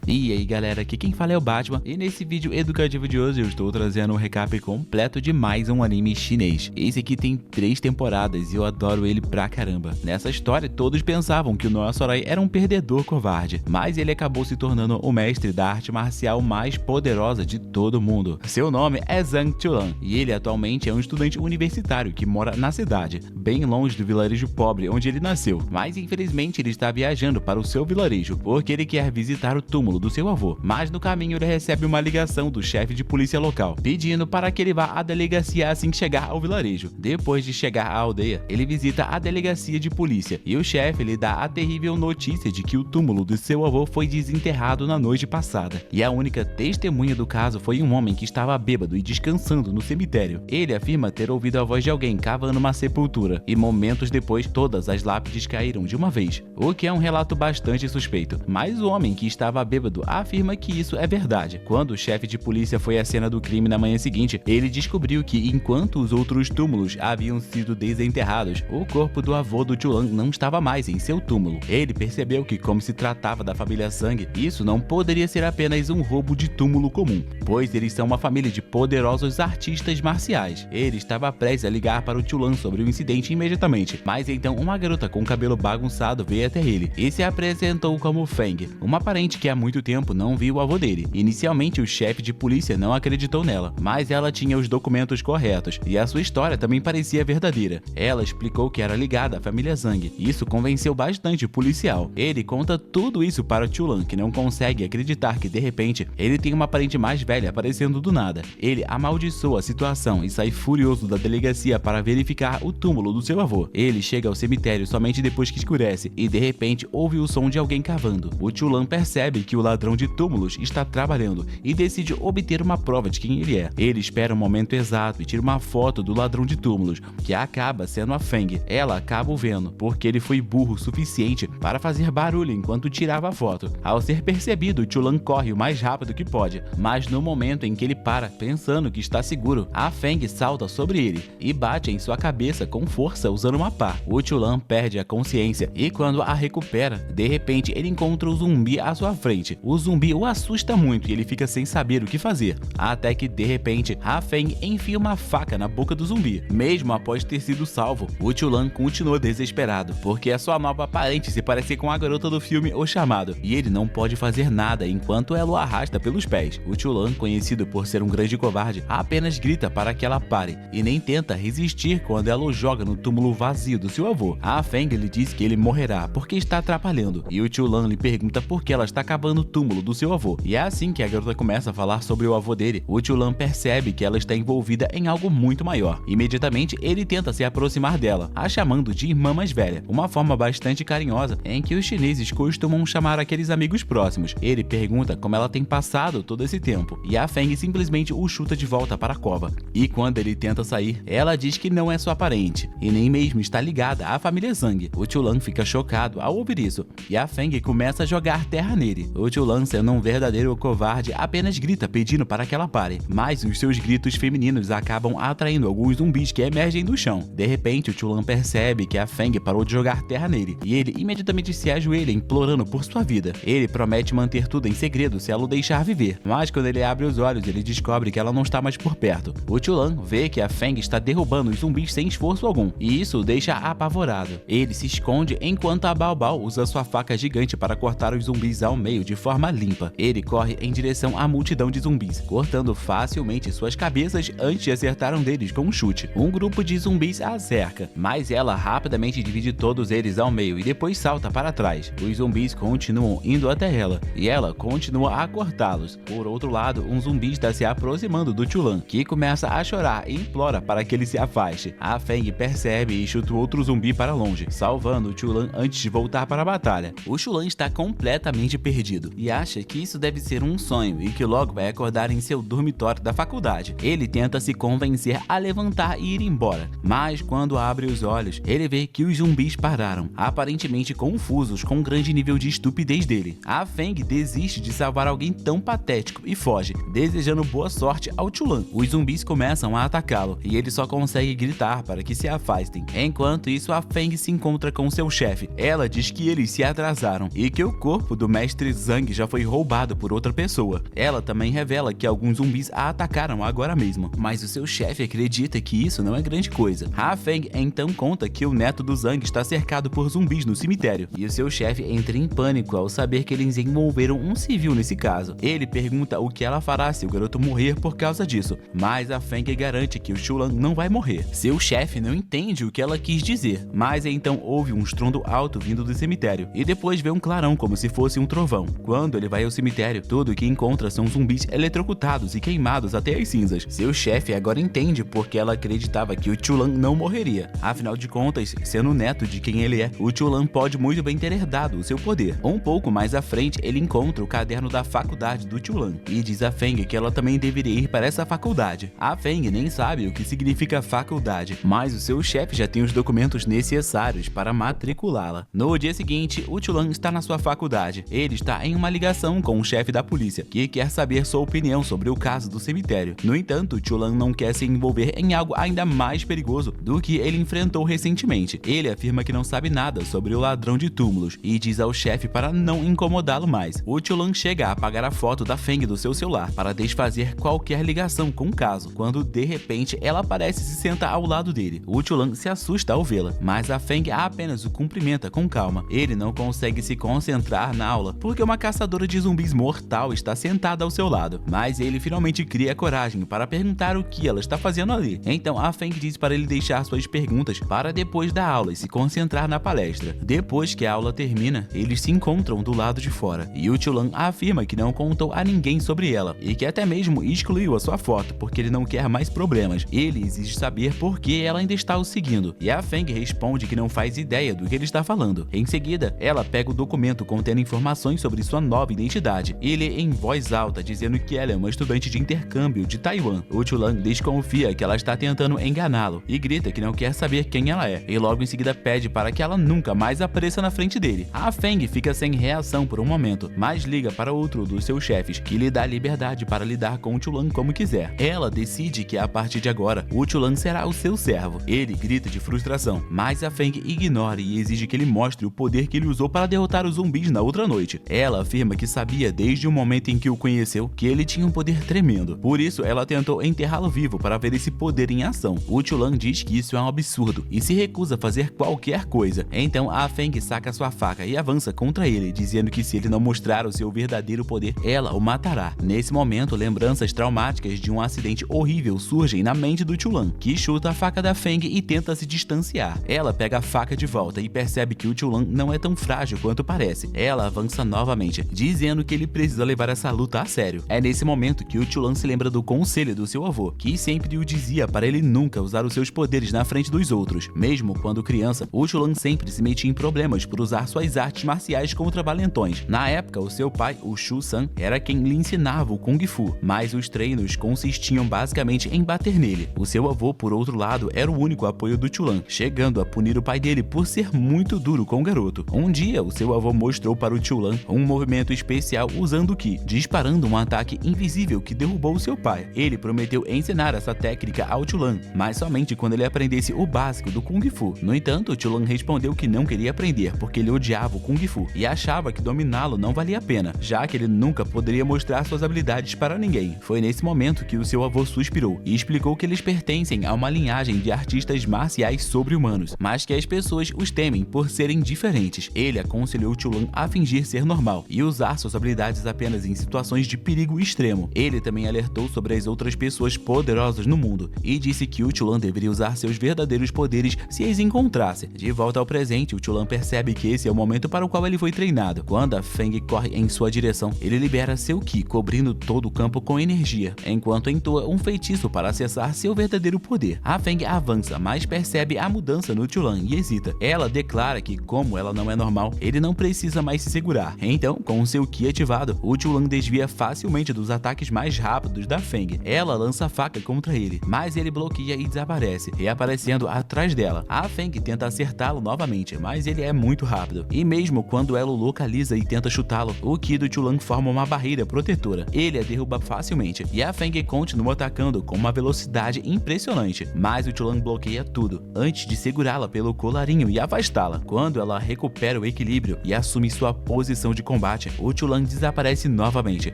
E aí galera, aqui quem fala é o Batman, e nesse vídeo educativo de hoje eu estou trazendo um recap completo de mais um anime chinês. Esse aqui tem 3 temporadas e eu adoro ele pra caramba. Nessa história todos pensavam que o Noah Sarai era um perdedor covarde, mas ele acabou se tornando o mestre da arte marcial mais poderosa de todo mundo. Seu nome é Zhang Chuan e ele atualmente é um estudante universitário que mora na cidade, bem longe do vilarejo pobre onde ele nasceu, mas infelizmente ele está viajando para o seu vilarejo porque ele quer visitar o túmulo do seu avô, mas no caminho ele recebe uma ligação do chefe de polícia local, pedindo para que ele vá à delegacia assim que chegar ao vilarejo. Depois de chegar à aldeia, ele visita a delegacia de polícia e o chefe lhe dá a terrível notícia de que o túmulo do seu avô foi desenterrado na noite passada, e a única testemunha do caso foi um homem que estava bêbado e descansando no cemitério. Ele afirma ter ouvido a voz de alguém cavando uma sepultura, e momentos depois todas as lápides caíram de uma vez, o que é um relato bastante suspeito, mas o homem que estava bêbado afirma que isso é verdade. Quando o chefe de polícia foi à cena do crime na manhã seguinte, ele descobriu que enquanto os outros túmulos haviam sido desenterrados, o corpo do avô do Chuan não estava mais em seu túmulo. Ele percebeu que, como se tratava da família Zhang, isso não poderia ser apenas um roubo de túmulo comum, pois eles são uma família de poderosos artistas marciais. Ele estava prestes a ligar para o Chuan sobre o incidente imediatamente, mas então uma garota com cabelo bagunçado veio até ele e se apresentou como Feng, uma parente que há muito tempo não viu o avô dele. Inicialmente o chefe de polícia não acreditou nela, mas ela tinha os documentos corretos e a sua história também parecia verdadeira. Ela explicou que era ligada à família Zhang. Isso convenceu bastante o policial. Ele conta tudo isso para o Chuan, que não consegue acreditar que de repente ele tem uma parente mais velha aparecendo do nada. Ele amaldiçoa a situação e sai furioso da delegacia para verificar o túmulo do seu avô. Ele chega ao cemitério somente depois que escurece e de repente ouve o som de alguém cavando. O Chuan percebe que o ladrão de túmulos está trabalhando e decide obter uma prova de quem ele é. Ele espera o momento exato e tira uma foto do ladrão de túmulos, que acaba sendo a Feng. Ela acaba o vendo, porque ele foi burro o suficiente para fazer barulho enquanto tirava a foto. Ao ser percebido, Chuan corre o mais rápido que pode, mas no momento em que ele para, pensando que está seguro, a Feng salta sobre ele e bate em sua cabeça com força usando uma pá. O Chuan perde a consciência e quando a recupera, de repente ele encontra o zumbi à sua frente. O zumbi o assusta muito e ele fica sem saber o que fazer, até que de repente a Feng enfia uma faca na boca do zumbi. Mesmo após ter sido salvo, o Chuan continua desesperado, porque a sua nova parente se parece com a garota do filme O Chamado, e ele não pode fazer nada enquanto ela o arrasta pelos pés. O Chuan, conhecido por ser um grande covarde, apenas grita para que ela pare, e nem tenta resistir quando ela o joga no túmulo vazio do seu avô. A Feng lhe diz que ele morrerá porque está atrapalhando, e o Chuan lhe pergunta por que ela está cavando o túmulo do seu avô. E é assim que a garota começa a falar sobre o avô dele. O Chuan percebe que ela está envolvida em algo muito maior. Imediatamente ele tenta se aproximar dela, a chamando de irmã mais velha, uma forma bastante carinhosa em que os chineses costumam chamar aqueles amigos próximos. Ele pergunta como ela tem passado todo esse tempo, e a Feng simplesmente o chuta de volta para a cova. E quando ele tenta sair, ela diz que não é sua parente, e nem mesmo está ligada à família Zhang. O Chuan fica chocado ao ouvir isso, e a Feng começa a jogar terra nele. O Chuan, sendo um verdadeiro covarde, apenas grita pedindo para que ela pare, mas os seus gritos femininos acabam atraindo alguns zumbis que emergem do chão. De repente, o Chuan percebe que a Feng parou de jogar terra nele, e ele imediatamente se ajoelha implorando por sua vida. Ele promete manter tudo em segredo se ela o deixar viver, mas quando ele abre os olhos, ele descobre que ela não está mais por perto. O Chuan vê que a Feng está derrubando os zumbis sem esforço algum, e isso o deixa apavorado. Ele se esconde enquanto a Baobao usa sua faca gigante para cortar os zumbis ao meio de forma limpa. Ele corre em direção à multidão de zumbis, cortando facilmente suas cabeças antes de acertar um deles com um chute. Um grupo de zumbis a cerca, mas ela rapidamente divide todos eles ao meio e depois salta para trás. Os zumbis continuam indo até ela, e ela continua a cortá-los. Por outro lado, um zumbi está se aproximando do Chuan, que começa a chorar e implora para que ele se afaste. A Feng percebe e chuta o outro zumbi para longe, salvando o Chuan antes de voltar para a batalha. O Chuan está completamente perdido e acha que isso deve ser um sonho e que logo vai acordar em seu dormitório da faculdade. Ele tenta se convencer a levantar e ir embora, mas quando abre os olhos, ele vê que os zumbis pararam, aparentemente confusos com o grande nível de estupidez dele. A Feng desiste de salvar alguém tão patético e foge, desejando boa sorte ao Chuan. Os zumbis começam a atacá-lo e ele só consegue gritar para que se afastem. Enquanto isso, a Feng se encontra com seu chefe. Ela diz que eles se atrasaram e que o corpo do mestre Zhang Zhang já foi roubado por outra pessoa. Ela também revela que alguns zumbis a atacaram agora mesmo, mas o seu chefe acredita que isso não é grande coisa. Ha Feng então conta que o neto do Zhang está cercado por zumbis no cemitério, e o seu chefe entra em pânico ao saber que eles envolveram um civil nesse caso. Ele pergunta o que ela fará se o garoto morrer por causa disso, mas a Feng garante que o Chulan não vai morrer. Seu chefe não entende o que ela quis dizer, mas então ouve um estrondo alto vindo do cemitério, e depois vê um clarão como se fosse um trovão. Quando ele vai ao cemitério, tudo o que encontra são zumbis eletrocutados e queimados até as cinzas. Seu chefe agora entende porque ela acreditava que o Chulan não morreria. Afinal de contas, sendo neto de quem ele é, o Chulan pode muito bem ter herdado o seu poder. Um pouco mais à frente, ele encontra o caderno da faculdade do Chulan e diz a Feng que ela também deveria ir para essa faculdade. A Feng nem sabe o que significa faculdade, mas o seu chefe já tem os documentos necessários para matriculá-la. No dia seguinte, o Chulan está na sua faculdade. Ele está em uma ligação com o chefe da polícia, que quer saber sua opinião sobre o caso do cemitério. No entanto, Chulan não quer se envolver em algo ainda mais perigoso do que ele enfrentou recentemente. Ele afirma que não sabe nada sobre o ladrão de túmulos e diz ao chefe para não incomodá-lo mais. O Chulan chega a apagar a foto da Feng do seu celular para desfazer qualquer ligação com o caso, quando de repente ela aparece e se senta ao lado dele. O Chulan se assusta ao vê-la, mas a Feng apenas o cumprimenta com calma. Ele não consegue se concentrar na aula porque uma caçadora de zumbis mortal está sentada ao seu lado, mas ele finalmente cria coragem para perguntar o que ela está fazendo ali. Então a Feng diz para ele deixar suas perguntas para depois da aula e se concentrar na palestra. Depois que a aula termina, eles se encontram do lado de fora e o Chulan afirma que não contou a ninguém sobre ela e que até mesmo excluiu a sua foto porque ele não quer mais problemas. Ele exige saber por que ela ainda está o seguindo e a Feng responde que não faz ideia do que ele está falando. Em seguida, ela pega o documento contendo informações sobre sua nova identidade e lê em voz alta dizendo que ela é uma estudante de intercâmbio de Taiwan. O Chulan desconfia que ela está tentando enganá-lo e grita que não quer saber quem ela é, e logo em seguida pede para que ela nunca mais apareça na frente dele. A Feng fica sem reação por um momento, mas liga para outro dos seus chefes, que lhe dá liberdade para lidar com o Chulan como quiser. Ela decide que a partir de agora, o Chulan será o seu servo. Ele grita de frustração, mas a Feng ignora e exige que ele mostre o poder que ele usou para derrotar os zumbis na outra noite. Ela afirma que sabia desde o momento em que o conheceu que ele tinha um poder tremendo. Por isso, ela tentou enterrá-lo vivo para ver esse poder em ação. O Chulan diz que isso é um absurdo e se recusa a fazer qualquer coisa. Então a Feng saca sua faca e avança contra ele, dizendo que se ele não mostrar o seu verdadeiro poder, ela o matará. Nesse momento, lembranças traumáticas de um acidente horrível surgem na mente do Chulan, que chuta a faca da Feng e tenta se distanciar. Ela pega a faca de volta e percebe que o Chulan não é tão frágil quanto parece. Ela avança novamente, dizendo que ele precisa levar essa luta a sério. É nesse momento que o Chulan se lembra do conselho do seu avô, que sempre o dizia para ele nunca usar os seus poderes na frente dos outros. Mesmo quando criança, o Chulan sempre se metia em problemas por usar suas artes marciais contra valentões. Na época, o seu pai, o Shu San, era quem lhe ensinava o Kung Fu, mas os treinos consistiam basicamente em bater nele. O seu avô, por outro lado, era o único apoio do Chulan, chegando a punir o pai dele por ser muito duro com o garoto. Um dia, o seu avô mostrou para o Chulan um movimento especial usando o Ki, disparando um ataque invisível que derrubou o seu pai. Ele prometeu ensinar essa técnica ao Chulan, mas somente quando ele aprendesse o básico do Kung Fu. No entanto, o Chulan respondeu que não queria aprender porque ele odiava o Kung Fu e achava que dominá-lo não valia a pena, já que ele nunca poderia mostrar suas habilidades para ninguém. Foi nesse momento que o seu avô suspirou e explicou que eles pertencem a uma linhagem de artistas marciais sobre-humanos, mas que as pessoas os temem por serem diferentes. Ele aconselhou o Chulan a fingir ser normal e usar suas habilidades apenas em situações de perigo extremo. Ele também alertou sobre as outras pessoas poderosas no mundo e disse que o Chulan deveria usar seus verdadeiros poderes se as encontrasse. De volta ao presente, o Chulan percebe que esse é o momento para o qual ele foi treinado. Quando a Feng corre em sua direção, ele libera seu Ki, cobrindo todo o campo com energia, enquanto entoa um feitiço para acessar seu verdadeiro poder. A Feng avança, mas percebe a mudança no Chulan e hesita. Ela declara que, como ela não é normal, ele não precisa mais se segurar. Então, com seu Ki ativado, o Chulan desvia facilmente dos ataques mais rápidos da Feng. Ela lança a faca contra ele, mas ele bloqueia e desaparece, reaparecendo atrás dela. A Feng tenta acertá-lo novamente, mas ele é muito rápido. E mesmo quando ela o localiza e tenta chutá-lo, o Ki do Chulan forma uma barreira protetora. Ele a derruba facilmente, e a Feng continua atacando com uma velocidade impressionante, mas o Chulan bloqueia tudo, antes de segurá-la pelo colarinho e afastá-la. Quando ela recupera o equilíbrio e assume sua posição de combate, combate, o Chulan desaparece novamente,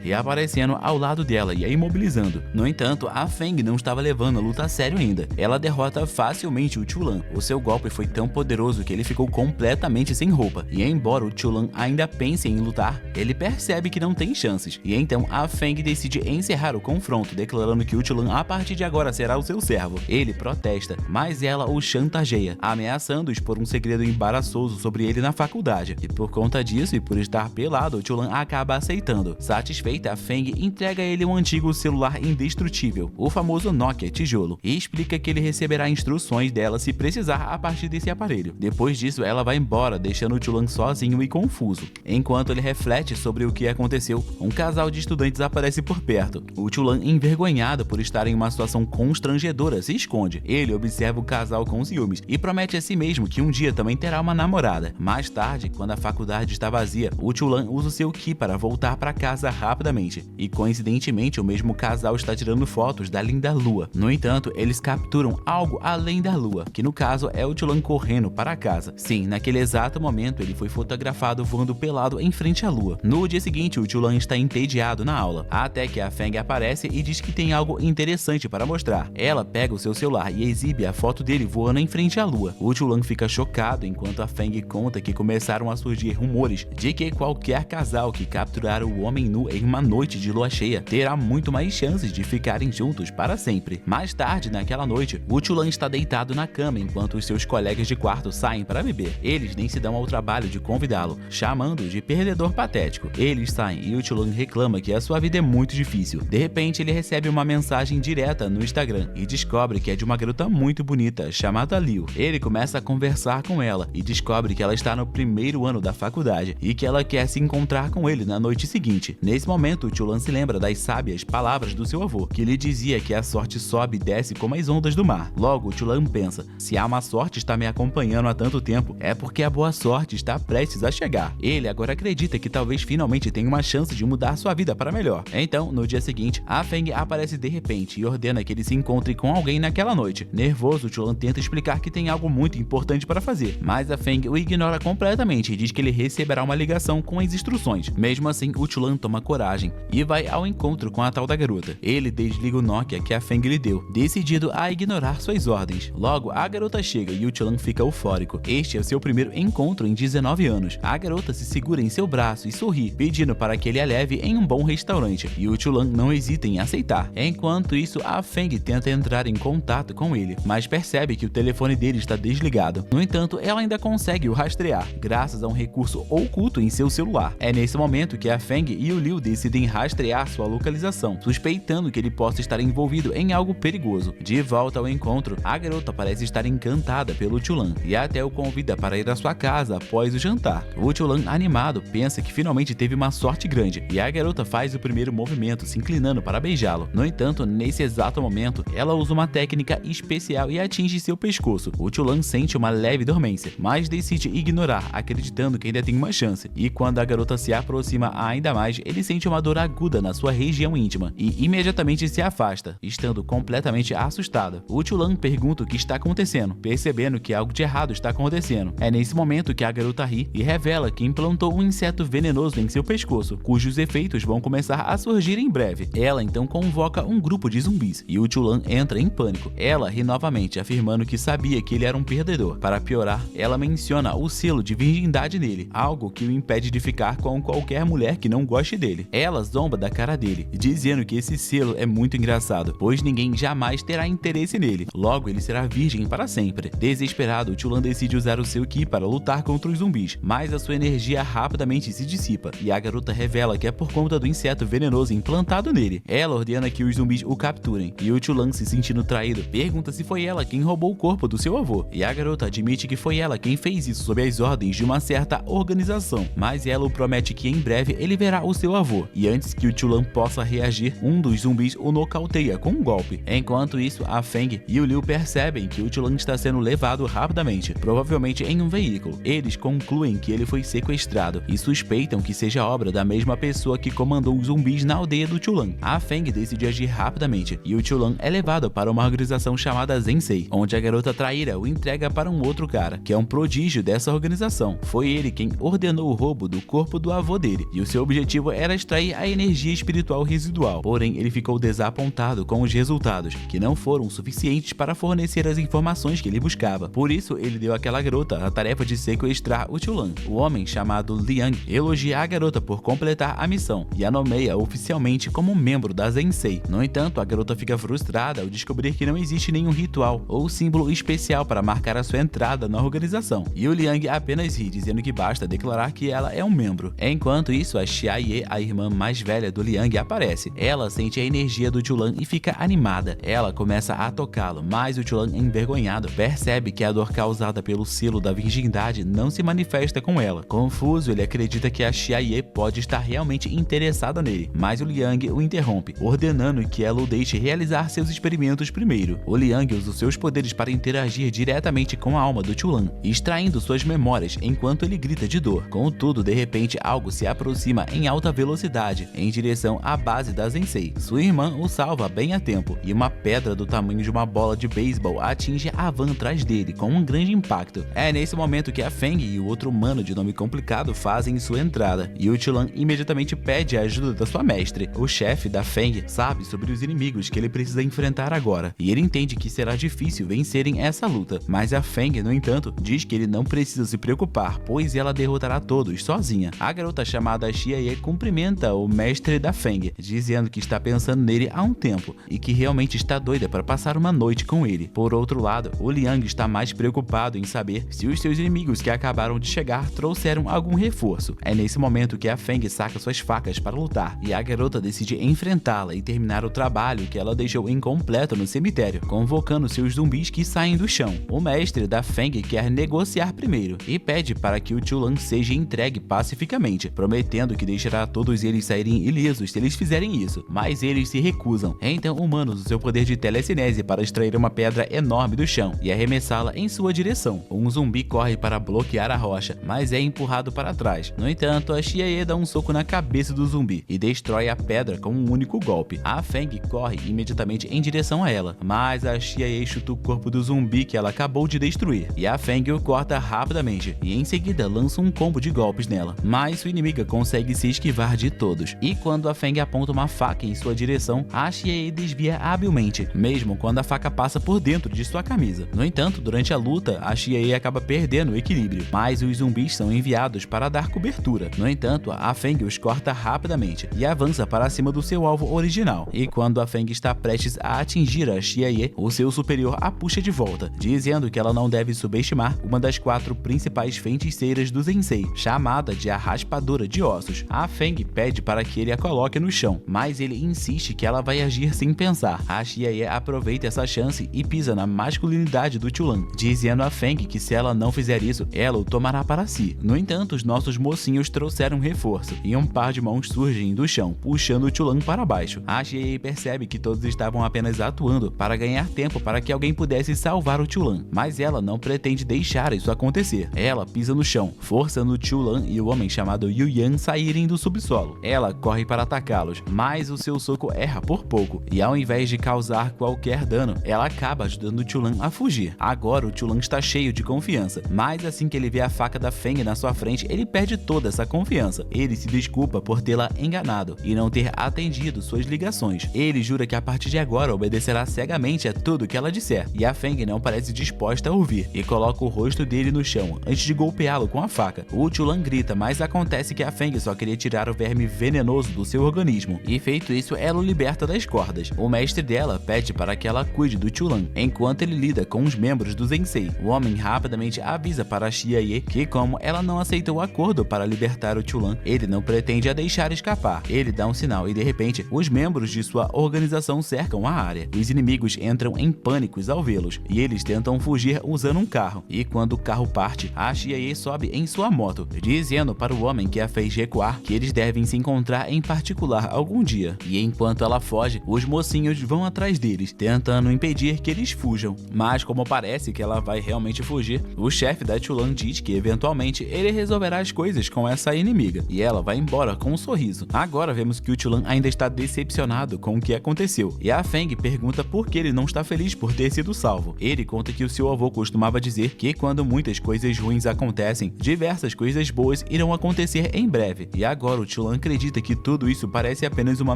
reaparecendo ao lado dela e a imobilizando. No entanto, a Feng não estava levando a luta a sério ainda. Ela derrota facilmente o Chulan. O seu golpe foi tão poderoso que ele ficou completamente sem roupa, e embora o Chulan ainda pense em lutar, ele percebe que não tem chances, e então a Feng decide encerrar o confronto, declarando que o Chulan a partir de agora será o seu servo. Ele protesta, mas ela o chantageia, ameaçando expor um segredo embaraçoso sobre ele na faculdade, e por conta disso e por estar pelado, o Chulan acaba aceitando. Satisfeita, a Feng entrega a ele um antigo celular indestrutível, o famoso Nokia tijolo, e explica que ele receberá instruções dela se precisar a partir desse aparelho. Depois disso, ela vai embora, deixando o Chulan sozinho e confuso. Enquanto ele reflete sobre o que aconteceu, um casal de estudantes aparece por perto. O Chulan, envergonhado por estar em uma situação constrangedora, se esconde. Ele observa o casal com ciúmes e promete a si mesmo que um dia também terá uma namorada. Mais tarde, quando a faculdade está vazia, o Chulan usa o seu ki para voltar para casa rapidamente. E coincidentemente, o mesmo casal está tirando fotos da linda lua. No entanto, eles capturam algo além da lua, que no caso é o Chulan correndo para casa. Sim, naquele exato momento ele foi fotografado voando pelado em frente à lua. No dia seguinte, o Chulan está entediado na aula, até que a Feng aparece e diz que tem algo interessante para mostrar. Ela pega o seu celular e exibe a foto dele voando em frente à lua. O Chulan fica chocado enquanto a Feng conta que começaram a surgir rumores de que qualquer casal que capturar o homem nu em uma noite de lua cheia terá muito mais chances de ficarem juntos para sempre. Mais tarde, naquela noite, o Chulan está deitado na cama enquanto os seus colegas de quarto saem para beber. Eles nem se dão ao trabalho de convidá-lo, chamando-o de perdedor patético. Eles saem e o Chulan reclama que a sua vida é muito difícil. De repente, ele recebe uma mensagem direta no Instagram e descobre que é de uma garota muito bonita chamada Liu. Ele começa a conversar com ela e descobre que ela está no primeiro ano da faculdade e que ela quer se encontrar com ele na noite seguinte. Nesse momento, o Chulan se lembra das sábias palavras do seu avô, que lhe dizia que a sorte sobe e desce como as ondas do mar. Logo, o Chulan pensa: se a má sorte está me acompanhando há tanto tempo, é porque a boa sorte está prestes a chegar. Ele agora acredita que talvez finalmente tenha uma chance de mudar sua vida para melhor. Então, no dia seguinte, a Feng aparece de repente e ordena que ele se encontre com alguém naquela noite. Nervoso, o Chulan tenta explicar que tem algo muito importante para fazer, mas a Feng o ignora completamente e diz que ele receberá uma ligação com as instruções. Mesmo assim, o Chulan toma coragem e vai ao encontro com a tal da garota. Ele desliga o Nokia que a Feng lhe deu, decidido a ignorar suas ordens. Logo, a garota chega e o Chulan fica eufórico. Este é o seu primeiro encontro em 19 anos. A garota se segura em seu braço e sorri, pedindo para que ele a leve em um bom restaurante, e o Chulan não hesita em aceitar. Enquanto isso, a Feng tenta entrar em contato com ele, mas percebe que o telefone dele está desligado. No entanto, ela ainda consegue o rastrear, graças a um recurso oculto em seu celular. É nesse momento que a Feng e o Liu decidem rastrear sua localização, suspeitando que ele possa estar envolvido em algo perigoso. De volta ao encontro, a garota parece estar encantada pelo Chulan e até o convida para ir à sua casa após o jantar. O Chulan, animado, pensa que finalmente teve uma sorte grande e a garota faz o primeiro movimento, se inclinando para beijá-lo. No entanto, nesse exato momento, ela usa uma técnica especial e atinge seu pescoço. O Chulan sente uma leve dormência, mas decide ignorar, acreditando que ainda tem uma chance. E quando a garota se aproxima ainda mais, ele sente uma dor aguda na sua região íntima e imediatamente se afasta, estando completamente assustada. O Chulan pergunta o que está acontecendo, percebendo que algo de errado está acontecendo. É nesse momento que a garota ri e revela que implantou um inseto venenoso em seu pescoço, cujos efeitos vão começar a surgir em breve. Ela então convoca um grupo de zumbis e o Chulan entra em pânico. Ela ri novamente, afirmando que sabia que ele era um perdedor. Para piorar, ela menciona o selo de virgindade nele, algo que o impede de ficar com qualquer mulher que não goste dele. Ela zomba da cara dele, dizendo que esse selo é muito engraçado, pois ninguém jamais terá interesse nele. Logo, ele será virgem para sempre. Desesperado, Chulan decide usar o seu ki para lutar contra os zumbis, mas a sua energia rapidamente se dissipa e a garota revela que é por conta do inseto venenoso implantado nele. Ela ordena que os zumbis o capturem e o Chulan, se sentindo traído, pergunta se foi ela quem roubou o corpo do seu avô, e a garota admite que foi ela quem fez isso sob as ordens de uma certa organização, mas ela o promete que em breve ele verá o seu avô, e antes que o Chulan possa reagir, um dos zumbis o nocauteia com um golpe. Enquanto isso, a Feng e o Liu percebem que o Chulan está sendo levado rapidamente, provavelmente em um veículo. Eles concluem que ele foi sequestrado e suspeitam que seja obra da mesma pessoa que comandou os zumbis na aldeia do Chulan. A Feng decide agir rapidamente e o Chulan é levado para uma organização chamada Zensei, onde a garota traíra o entrega para um outro cara, que é um prodígio dessa organização. Foi ele quem ordenou o roubo do corpo corpo do avô dele, e o seu objetivo era extrair a energia espiritual residual. Porém, ele ficou desapontado com os resultados, que não foram suficientes para fornecer as informações que ele buscava. Por isso, ele deu àquela garota a tarefa de sequestrar o Chulan. O homem, chamado Liang, elogia a garota por completar a missão e a nomeia oficialmente como membro da Zensei. No entanto, a garota fica frustrada ao descobrir que não existe nenhum ritual ou símbolo especial para marcar a sua entrada na organização, e o Liang apenas ri, dizendo que basta declarar que ela é um membro. Enquanto isso, a Xiaye, a irmã mais velha do Liang, aparece. Ela sente a energia do Chulan e fica animada. Ela começa a tocá-lo, mas o Chulan, envergonhado, percebe que a dor causada pelo selo da virgindade não se manifesta com ela. Confuso, ele acredita que a Xiaye pode estar realmente interessada nele, mas o Liang o interrompe, ordenando que ela o deixe realizar seus experimentos primeiro. O Liang usa os seus poderes para interagir diretamente com a alma do Chulan, extraindo suas memórias enquanto ele grita de dor. Contudo, de repente, algo se aproxima em alta velocidade em direção à base da Zensei. Sua irmã o salva bem a tempo, e uma pedra do tamanho de uma bola de beisebol atinge a van atrás dele com um grande impacto. É nesse momento que a Feng e o outro humano de nome complicado fazem sua entrada, e o Chulan imediatamente pede a ajuda da sua mestre. O chefe da Feng sabe sobre os inimigos que ele precisa enfrentar agora, e ele entende que será difícil vencerem essa luta, mas a Feng, no entanto, diz que ele não precisa se preocupar, pois ela derrotará todos sozinha. A garota chamada Xiaye cumprimenta o mestre da Feng, dizendo que está pensando nele há um tempo e que realmente está doida para passar uma noite com ele. Por outro lado, o Liang está mais preocupado em saber se os seus inimigos que acabaram de chegar trouxeram algum reforço. É nesse momento que a Feng saca suas facas para lutar, e a garota decide enfrentá-la e terminar o trabalho que ela deixou incompleto no cemitério, convocando seus zumbis que saem do chão. O mestre da Feng quer negociar primeiro e pede para que o Chulan seja entregue pacificamente, prometendo que deixará todos eles saírem ilesos se eles fizerem isso, mas eles se recusam. Então, humanos usam seu poder de telecinese para extrair uma pedra enorme do chão e arremessá-la em sua direção. Um zumbi corre para bloquear a rocha, mas é empurrado para trás. No entanto, a Xiaye dá um soco na cabeça do zumbi e destrói a pedra com um único golpe. A Feng corre imediatamente em direção a ela, mas a Xiaye chuta o corpo do zumbi que ela acabou de destruir, e a Feng o corta rapidamente e em seguida lança um combo de golpes nela, mas sua inimiga consegue se esquivar de todos. E quando a Feng aponta uma faca em sua direção, a Xiaye desvia habilmente, mesmo quando a faca passa por dentro de sua camisa. No entanto, durante a luta, a Xiaye acaba perdendo o equilíbrio, mas os zumbis são enviados para dar cobertura. No entanto, a Feng os corta rapidamente e avança para cima do seu alvo original. E quando a Feng está prestes a atingir a Xiaye, o seu superior a puxa de volta, dizendo que ela não deve subestimar uma das 4 principais feiticeiras do Zensei, chamada de a Raspadora de Ossos. A Feng pede para que ele a coloque no chão, mas ele insiste que ela vai agir sem pensar. A Xiaye aproveita essa chance e pisa na masculinidade do Chulan, dizendo a Feng que se ela não fizer isso, ela o tomará para si. No entanto, os nossos mocinhos trouxeram reforço, e um par de mãos surgem do chão, puxando o Chulan para baixo. A Xiaye percebe que todos estavam apenas atuando para ganhar tempo para que alguém pudesse salvar o Chulan, mas ela não pretende deixar isso acontecer. Ela pisa no chão, forçando o Chulan e o homem chamado Yu Yan saírem do subsolo. Ela corre para atacá-los, mas o seu soco erra por pouco, e ao invés de causar qualquer dano, ela acaba ajudando o Chulan a fugir. Agora o Chulan está cheio de confiança, mas assim que ele vê a faca da Feng na sua frente, ele perde toda essa confiança. Ele se desculpa por tê-la enganado e não ter atendido suas ligações. Ele jura que a partir de agora obedecerá cegamente a tudo que ela disser, e a Feng não parece disposta a ouvir e coloca o rosto dele no chão antes de golpeá-lo com a faca. O Chulan grita, mas acontece que a Feng só queria tirar o verme venenoso do seu organismo, e feito isso, ela o liberta das cordas. O mestre dela pede para que ela cuide do Chulan enquanto ele lida com os membros do Zensei. O homem rapidamente avisa para a Xiaye que, como ela não aceitou o acordo para libertar o Chulan, ele não pretende a deixar escapar. Ele dá um sinal e de repente, os membros de sua organização cercam a área. Os inimigos entram em pânicos ao vê-los, e eles tentam fugir usando um carro. E quando o carro parte, a Xiaye sobe em sua moto, dizendo para o homem que a fez recuar que eles devem se encontrar em particular algum dia. E enquanto ela foge, os mocinhos vão atrás deles, tentando impedir que eles fujam. Mas como parece que ela vai realmente fugir, o chefe da Chulan diz que eventualmente ele resolverá as coisas com essa inimiga, e ela vai embora com um sorriso. Agora vemos que o Chulan ainda está decepcionado com o que aconteceu, e a Feng pergunta por que ele não está feliz por ter sido salvo. Ele conta que o seu avô costumava dizer que quando muitas coisas ruins acontecem, diversas coisas boas irão vão acontecer em breve, e agora o Chulan acredita que tudo isso parece apenas uma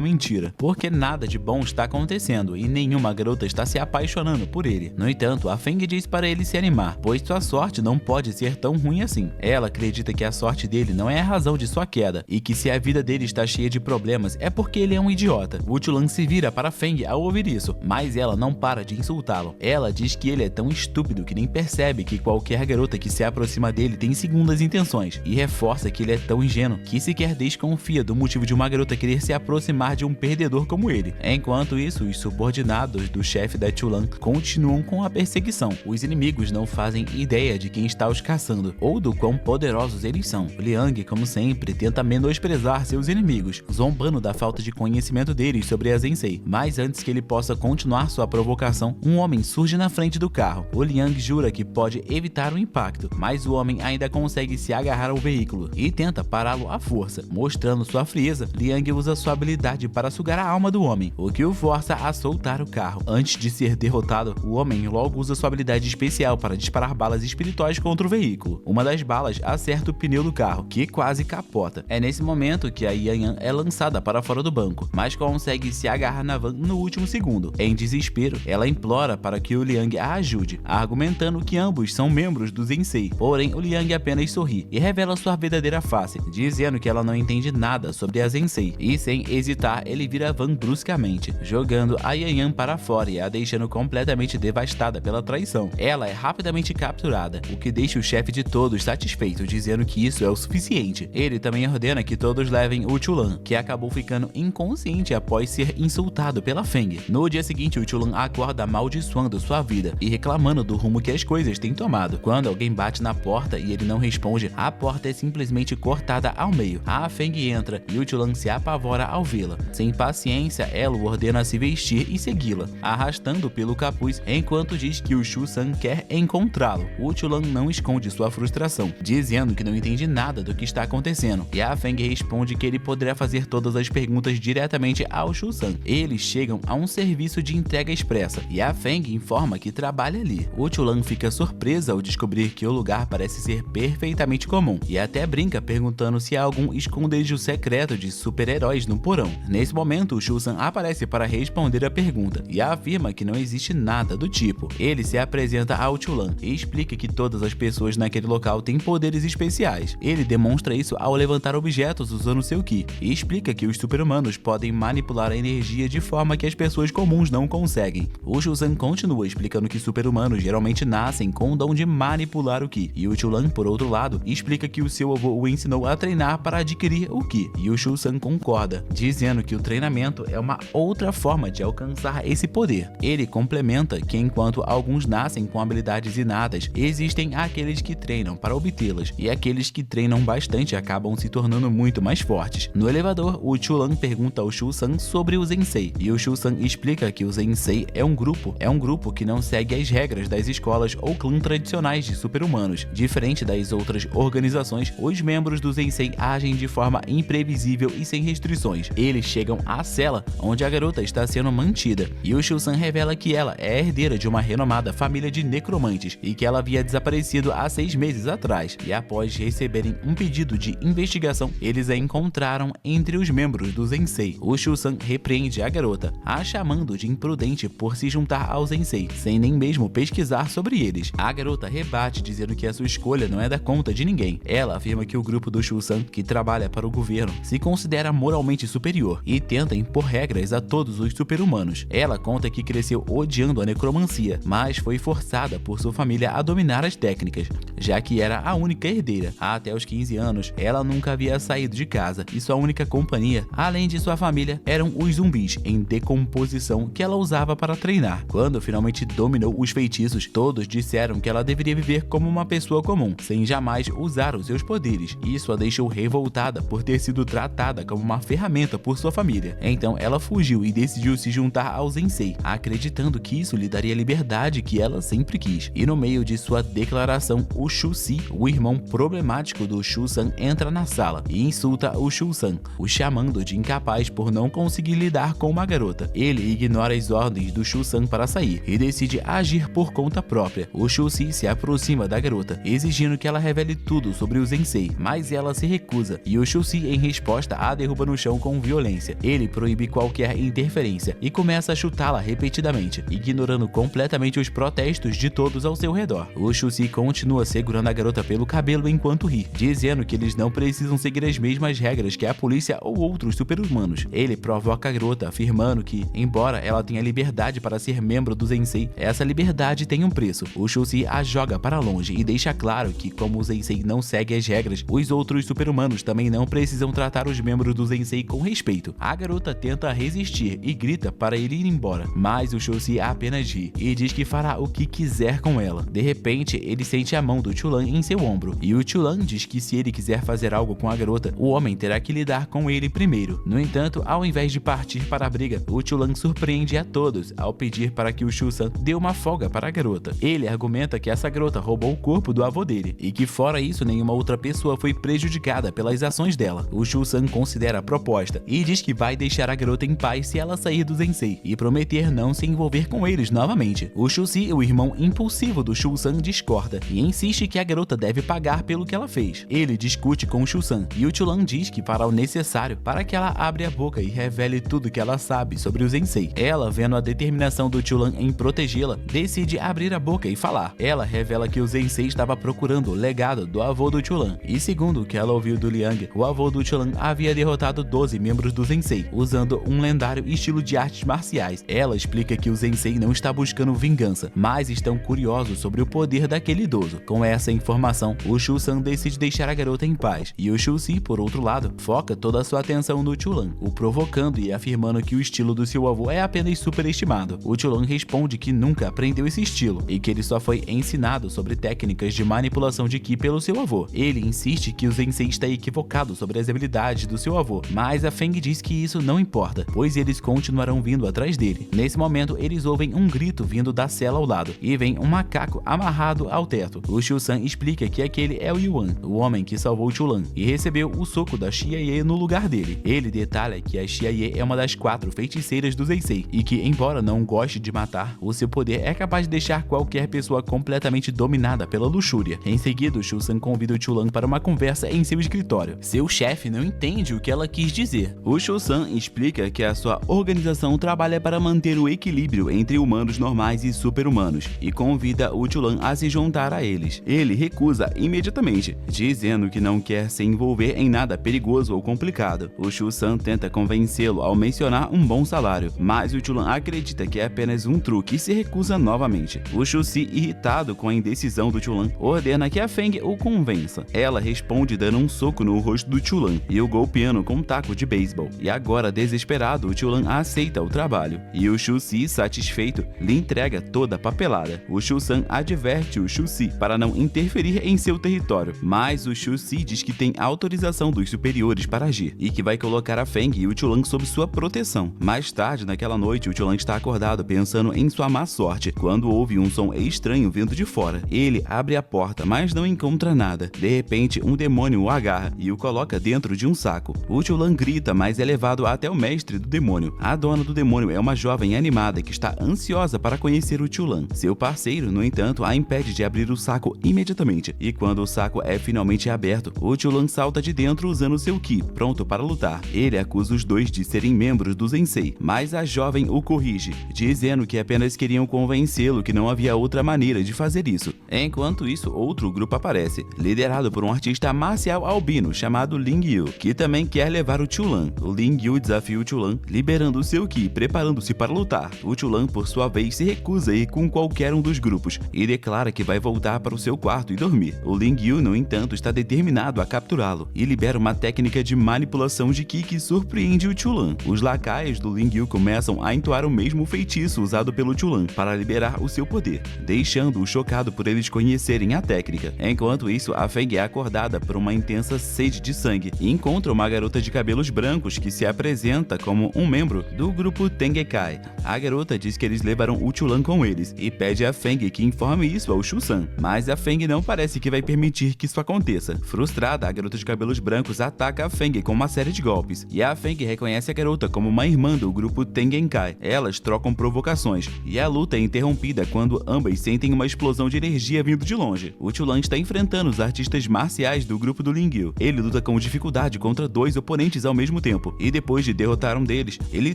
mentira, porque nada de bom está acontecendo e nenhuma garota está se apaixonando por ele. No entanto, a Feng diz para ele se animar, pois sua sorte não pode ser tão ruim assim. Ela acredita que a sorte dele não é a razão de sua queda, e que se a vida dele está cheia de problemas é porque ele é um idiota. O Chulan se vira para Feng ao ouvir isso, mas ela não para de insultá-lo. Ela diz que ele é tão estúpido que nem percebe que qualquer garota que se aproxima dele tem segundas intenções, e reforça que ele é tão ingênuo que sequer desconfia do motivo de uma garota querer se aproximar de um perdedor como ele. Enquanto isso, os subordinados do chefe da Chulan continuam com a perseguição. Os inimigos não fazem ideia de quem está os caçando ou do quão poderosos eles são. Liang, como sempre, tenta menosprezar seus inimigos, zombando da falta de conhecimento deles sobre a Sensei. Mas antes que ele possa continuar sua provocação, um homem surge na frente do carro. O Liang jura que pode evitar o impacto, mas o homem ainda consegue se agarrar ao veículo e tenta pará-lo à força. Mostrando sua frieza, Liang usa sua habilidade para sugar a alma do homem, o que o força a soltar o carro. Antes de ser derrotado, o homem logo usa sua habilidade especial para disparar balas espirituais contra o veículo. Uma das balas acerta o pneu do carro, que quase capota. É nesse momento que a Yan é lançada para fora do banco, mas consegue se agarrar na van no último segundo. Em desespero, ela implora para que o Liang a ajude, argumentando que ambos são membros do Sensei. Porém, o Liang apenas sorri e revela sua verdadeira face, dizendo que ela não entende nada sobre a Sensei, e sem hesitar, ele vira a van bruscamente, jogando a Yan para fora e a deixando completamente devastada pela traição. Ela é rapidamente capturada, o que deixa o chefe de todos satisfeito, dizendo que isso é o suficiente. Ele também ordena que todos levem o Chulan, que acabou ficando inconsciente após ser insultado pela Feng. No dia seguinte, o Chulan acorda amaldiçoando sua vida e reclamando do rumo que as coisas têm tomado. Quando alguém bate na porta e ele não responde, a porta é simplesmente cortada ao meio. A Feng entra e o Chulan se apavora ao vê-la. Sem paciência, ela o ordena a se vestir e segui-la, arrastando pelo capuz, enquanto diz que o Shu-san quer encontrá-lo. O Chulan não esconde sua frustração, dizendo que não entende nada do que está acontecendo, e a Feng responde que ele poderá fazer todas as perguntas diretamente ao Shu-san. Eles chegam a um serviço de entrega expressa, e a Feng informa que trabalha ali. O Chulan fica surpresa ao descobrir que o lugar parece ser perfeitamente comum, e até brinca perguntando se há algum esconderijo secreto de super-heróis no porão. Nesse momento, o Shu-san aparece para responder a pergunta, e afirma que não existe nada do tipo. Ele se apresenta ao Chulan e explica que todas as pessoas naquele local têm poderes especiais. Ele demonstra isso ao levantar objetos usando seu Ki, e explica que os super-humanos podem manipular a energia de forma que as pessoas comuns não conseguem. O Shu-san continua explicando que super-humanos geralmente nascem com o dom de manipular o Ki, e o Chulan, por outro lado, explica que o seu avô o ensinou a treinar para adquirir o Ki, e o Shu-san concorda, dizendo que o treinamento é uma outra forma de alcançar esse poder. Ele complementa que enquanto alguns nascem com habilidades inatas, existem aqueles que treinam para obtê-las, e aqueles que treinam bastante acabam se tornando muito mais fortes. No elevador, o Chulan pergunta ao Shu-san sobre o Sensei, e o Shu-san explica que o Sensei é um grupo que não segue as regras das escolas ou clãs tradicionais de super-humanos. Diferente das outras organizações, os membros do Sensei agem de forma imprevisível e sem restrições. Eles chegam à cela onde a garota está sendo mantida, e o Shu-san revela que ela é herdeira de uma renomada família de necromantes e que ela havia desaparecido há 6 meses atrás, e após receberem um pedido de investigação, eles a encontraram entre os membros do Sensei. O Shu-san repreende a garota, a chamando de imprudente por se juntar ao Sensei, sem nem mesmo pesquisar sobre eles. A garota rebate dizendo que a sua escolha não é da conta de ninguém. Ela afirma que o grupo do Shu-san, que trabalha para o governo, se considera moralmente superior e tenta impor regras a todos os super-humanos. Ela conta que cresceu odiando a necromancia, mas foi forçada por sua família a dominar as técnicas, já que era a única herdeira. Até os 15 anos, ela nunca havia saído de casa, e sua única companhia, além de sua família, eram os zumbis em decomposição que ela usava para treinar. Quando finalmente dominou os feitiços, todos disseram que ela deveria viver como uma pessoa comum, sem jamais usar os seus poderes. Isso a deixou revoltada por ter sido tratada como uma ferramenta por sua família. Então ela fugiu e decidiu se juntar ao Sensei, acreditando que isso lhe daria a liberdade que ela sempre quis. E no meio de sua declaração, o Shu-si, o irmão problemático do Shu-san, entra na sala e insulta o Shu-san, o chamando de incapaz por não conseguir lidar com uma garota. Ele ignora as ordens do Shu-san para sair e decide agir por conta própria. O Shu-si se aproxima da garota, exigindo que ela revele tudo sobre o Sensei Sensei, mas ela se recusa, e o Shu-Si, em resposta, a derruba no chão com violência. Ele proíbe qualquer interferência e começa a chutá-la repetidamente, ignorando completamente os protestos de todos ao seu redor. O Shu-Si continua segurando a garota pelo cabelo enquanto ri, dizendo que eles não precisam seguir as mesmas regras que a polícia ou outros super-humanos. Ele provoca a garota, afirmando que, embora ela tenha liberdade para ser membro do Sensei, essa liberdade tem um preço. O Shu-Si a joga para longe e deixa claro que, como o Sensei não segue as regras, os outros super-humanos também não precisam tratar os membros do Sensei com respeito. A garota tenta resistir e grita para ele ir embora, mas o Shu-Si apenas ri e diz que fará o que quiser com ela. De repente, ele sente a mão do Chu-Lan em seu ombro, e o Chu-Lan diz que se ele quiser fazer algo com a garota, o homem terá que lidar com ele primeiro. No entanto, ao invés de partir para a briga, o Chu-Lan surpreende a todos ao pedir para que o Shu-San dê uma folga para a garota. Ele argumenta que essa garota roubou o corpo do avô dele, e que fora isso nenhuma outra pessoa foi prejudicada pelas ações dela. O Shu-San considera a proposta e diz que vai deixar a garota em paz se ela sair do Sensei e prometer não se envolver com eles novamente. O Shu-Si, o irmão impulsivo do Shu-San, discorda e insiste que a garota deve pagar pelo que ela fez. Ele discute com o Shu-San e o Chu-Lan diz que fará o necessário para que ela abra a boca e revele tudo que ela sabe sobre o Sensei. Ela, vendo a determinação do Chu-Lan em protegê-la, decide abrir a boca e falar. Ela revela que o Sensei estava procurando o legado do avô do Chu-Lan, e segundo o que ela ouviu do Liang, o avô do Chu-Lan havia derrotado 12 membros do Sensei, usando um lendário estilo de artes marciais. Ela explica que o Sensei não está buscando vingança, mas estão curiosos sobre o poder daquele idoso. Com essa informação, o Shu-San decide deixar a garota em paz, e o Shu-Si, por outro lado, foca toda a sua atenção no Chu-Lan, o provocando e afirmando que o estilo do seu avô é apenas superestimado. O Chu-Lan responde que nunca aprendeu esse estilo, e que ele só foi ensinado sobre técnicas de manipulação de Ki pelo seu avô. Ele insiste que o Sensei está equivocado sobre as habilidades do seu avô, mas a Feng diz que isso não importa, pois eles continuarão vindo atrás dele. Nesse momento, eles ouvem um grito vindo da cela ao lado, e vem um macaco amarrado ao teto. O Shu-San explica que aquele é o Yuan, o homem que salvou Chu-Lan, e recebeu o soco da Xia-Ye no lugar dele. Ele detalha que a Xia-Ye é uma das 4 feiticeiras do Sensei, e que, embora não goste de matar, o seu poder é capaz de deixar qualquer pessoa completamente dominada pela luxúria. Em seguida, o Shu-San convida o Chu-Lan para uma conversa em seu escritório. Seu chefe não entende o que ela quis dizer. O Shu-San explica que a sua organização trabalha para manter o equilíbrio entre humanos normais e super-humanos, e convida o Chu-Lan a se juntar a eles. Ele recusa imediatamente, dizendo que não quer se envolver em nada perigoso ou complicado. O Shu-San tenta convencê-lo ao mencionar um bom salário, mas o Chu-Lan acredita que é apenas um truque e se recusa novamente. O Shu-Si, irritado com a indecisão do Chu-Lan, ordena que a Feng o convença. Ela responde dando um soco no rosto do Chu-Lan e o golpeando com um taco de beisebol. E agora, desesperado, o Chu-Lan aceita o trabalho, e o Shu-Si, satisfeito, lhe entrega toda a papelada. O Shu-San adverte o Shu-Si para não interferir em seu território, mas o Shu-Si diz que tem autorização dos superiores para agir e que vai colocar a Feng e o Chu-Lan sob sua proteção. Mais tarde, naquela noite, o Chu-Lan está acordado pensando em sua má sorte, quando ouve um som estranho vindo de fora. Ele abre a porta, mas não encontra nada. De repente, um demônio o agarra e o coloca dentro de um saco. O Chu-Lan grita, mas é levado até o mestre do demônio. A dona do demônio é uma jovem animada que está ansiosa para conhecer o Chu-Lan. Seu parceiro, no entanto, a impede de abrir o saco imediatamente, e quando o saco é finalmente aberto, o Chu-Lan salta de dentro usando seu Ki, pronto para lutar. Ele acusa os dois de serem membros do Sensei, mas a jovem o corrige, dizendo que apenas queriam convencê-lo que não havia outra maneira de fazer isso. Enquanto isso, outro grupo aparece, liderado por um artista marcial albino chamado Ling Yu, que também quer levar o Chu-Lan. O Ling Yu desafia o Chu-Lan, liberando seu Ki, preparando-se para lutar. O Chu-Lan, por sua vez, se recusa a ir com qualquer um dos grupos e declara que vai voltar para o seu quarto e dormir. O Ling Yu, no entanto, está determinado a capturá-lo e libera uma técnica de manipulação de Ki que surpreende o Chu-Lan. Os lacaios do Ling Yu começam a entoar o mesmo feitiço usado pelo Chu-Lan para liberar o seu poder, deixando-o chocado por eles conhecerem a técnica. Enquanto isso, a Feng é acordada por uma intensa sede de sangue e encontra uma garota de cabelos brancos que se apresenta como um membro do grupo Tengekai. A garota diz que eles levaram o Chu-Lan com eles e pede a Feng que informe isso ao Shu-San, mas a Feng não parece que vai permitir que isso aconteça. Frustrada, a garota de cabelos brancos ataca a Feng com uma série de golpes, e a Feng reconhece a garota como uma irmã do grupo Tengenkai. Elas trocam provocações, e a luta é interrompida quando ambas sentem uma explosão de energia vindo de longe. O Chu-Lan está enfrentando os artistas marciais marciais do grupo do Lingyu. Ele luta com dificuldade contra 2 oponentes ao mesmo tempo, e depois de derrotar um deles, ele